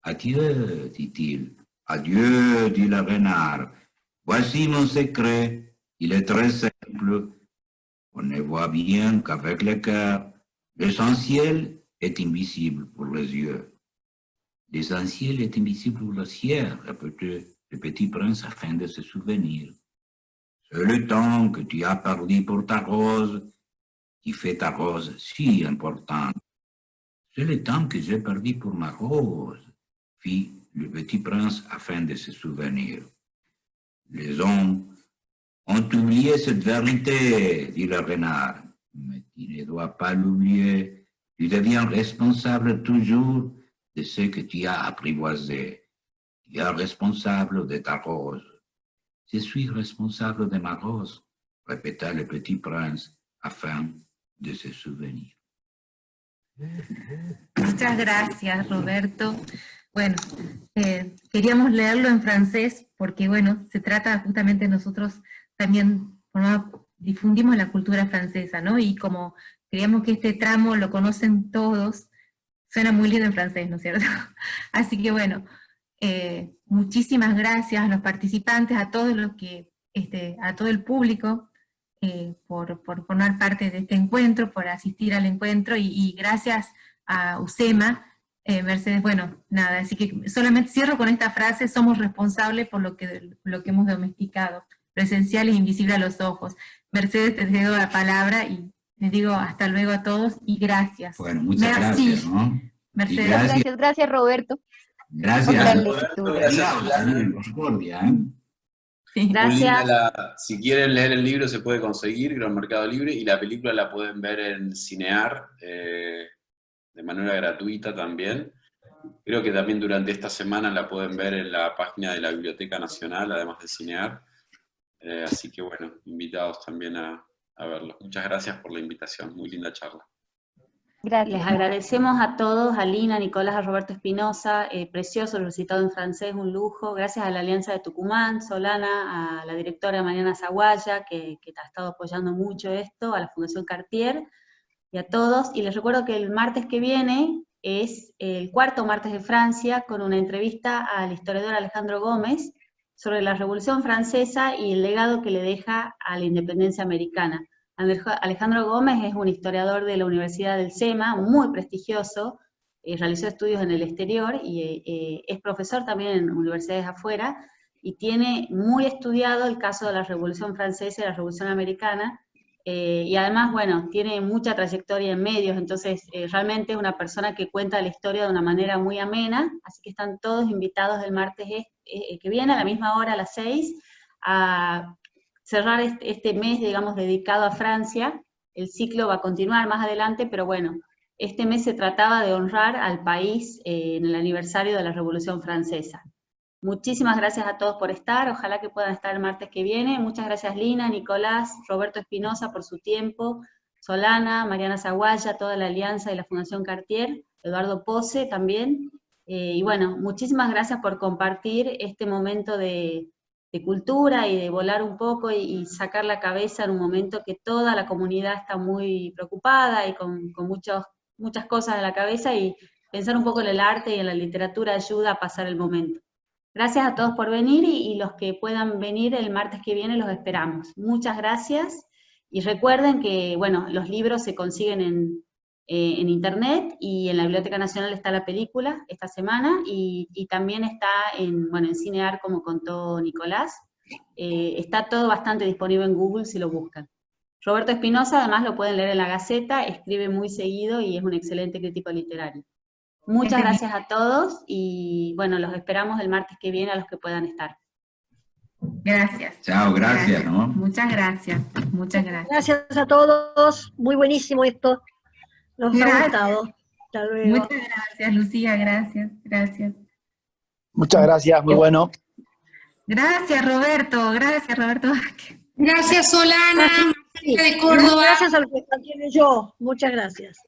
Adieu, dit-il. Adieu, dit le renard. Voici mon secret. Il est très simple. On ne voit bien qu'avec le cœur. L'essentiel est invisible pour les yeux. L'essentiel est invisible pour le ciel, répétait le petit prince afin de se souvenir. C'est le temps que tu as perdu pour ta rose qui fait ta rose si importante. C'est le temps que j'ai perdu pour ma rose, fit le petit prince afin de se souvenir. Les hommes ont oublié cette vérité, dit le renard. Mais tu ne dois pas l'oublier. Tu deviens responsable toujours de ce que tu as apprivoisé. Tu es responsable de ta rose. Je suis responsable de ma rose, répéta le petit prince afin de se souvenir. Muchas gracias, Roberto. Bueno, queríamos leerlo en francés porque, bueno, se trata justamente nosotros también, difundimos la cultura francesa, ¿no? Y como queríamos que este tramo lo conocen todos, suena muy lindo en francés, ¿no es cierto? Así que, bueno, muchísimas gracias a los participantes, a todos los que, a todo el público, por formar parte de este encuentro, por asistir al encuentro, y gracias a UCEMA, Mercedes, bueno, nada, así que solamente cierro con esta frase: somos responsables por lo que hemos domesticado, lo esencial es invisible a los ojos. Mercedes, te cedo la palabra y les digo hasta luego a todos y gracias. Bueno, muchas gracias, ¿no? Mercedes. Gracias, Roberto. Gracias. Por la lectura. Gracias. Sí. Gracias. Si quieren leer el libro se puede conseguir, Gran Mercado Libre, y la película la pueden ver en Cinear de manera gratuita también. Creo que también durante esta semana la pueden ver en la página de la Biblioteca Nacional, además de Cinear. Así que bueno, invitados también a verlo. Muchas gracias por la invitación, muy linda charla. Gracias. Les agradecemos a todos, a Lina, a Nicolás, a Roberto Espinosa, precioso el recitado en francés, un lujo. Gracias a la Alianza de Tucumán, Solana, a la directora Mariana Zaguaya, que ha estado apoyando mucho esto, a la Fundación Cartier, y a todos. Y les recuerdo que el martes que viene es el cuarto martes de Francia, con una entrevista al historiador Alejandro Gómez sobre la Revolución Francesa y el legado que le deja a la independencia americana. Alejandro Gómez es un historiador de la Universidad del SEMA, muy prestigioso, realizó estudios en el exterior y es profesor también en universidades afuera, y tiene muy estudiado el caso de la Revolución Francesa y la Revolución Americana, y además, bueno, tiene mucha trayectoria en medios, entonces realmente es una persona que cuenta la historia de una manera muy amena, así que están todos invitados el martes que viene, a la misma hora, a las 6, a cerrar este mes, digamos, dedicado a Francia. El ciclo va a continuar más adelante, pero bueno, este mes se trataba de honrar al país en el aniversario de la Revolución Francesa. Muchísimas gracias a todos por estar, ojalá que puedan estar el martes que viene. Muchas gracias Lina, Nicolás, Roberto Espinosa por su tiempo, Solana, Mariana Zaguaya, toda la Alianza y la Fundación Cartier, Eduardo Pose también, Y bueno, muchísimas gracias por compartir este momento de cultura y de volar un poco y sacar la cabeza en un momento que toda la comunidad está muy preocupada y con muchas cosas en la cabeza, y pensar un poco en el arte y en la literatura ayuda a pasar el momento. Gracias a todos por venir, y los que puedan venir el martes que viene los esperamos. Muchas gracias, y recuerden que, bueno, los libros se consiguen en internet, y en la Biblioteca Nacional está la película esta semana, y también está en Cinear, como contó Nicolás. Está todo bastante disponible en Google si lo buscan. Roberto Espinosa, además, lo pueden leer en La Gaceta, escribe muy seguido y es un excelente crítico literario. Muchas gracias a todos, y bueno, los esperamos el martes que viene a los que puedan estar. Gracias. Chao, gracias, ¿no? Muchas gracias, muchas gracias. Gracias a todos, muy buenísimo esto. Nos ha gustado. Hasta luego. Muchas gracias, Lucía, gracias, gracias. Muchas gracias, muy bueno. Gracias, Roberto, Vázquez. Gracias, Solana, Sí, de Córdoba. gracias a los que también yo. Muchas gracias.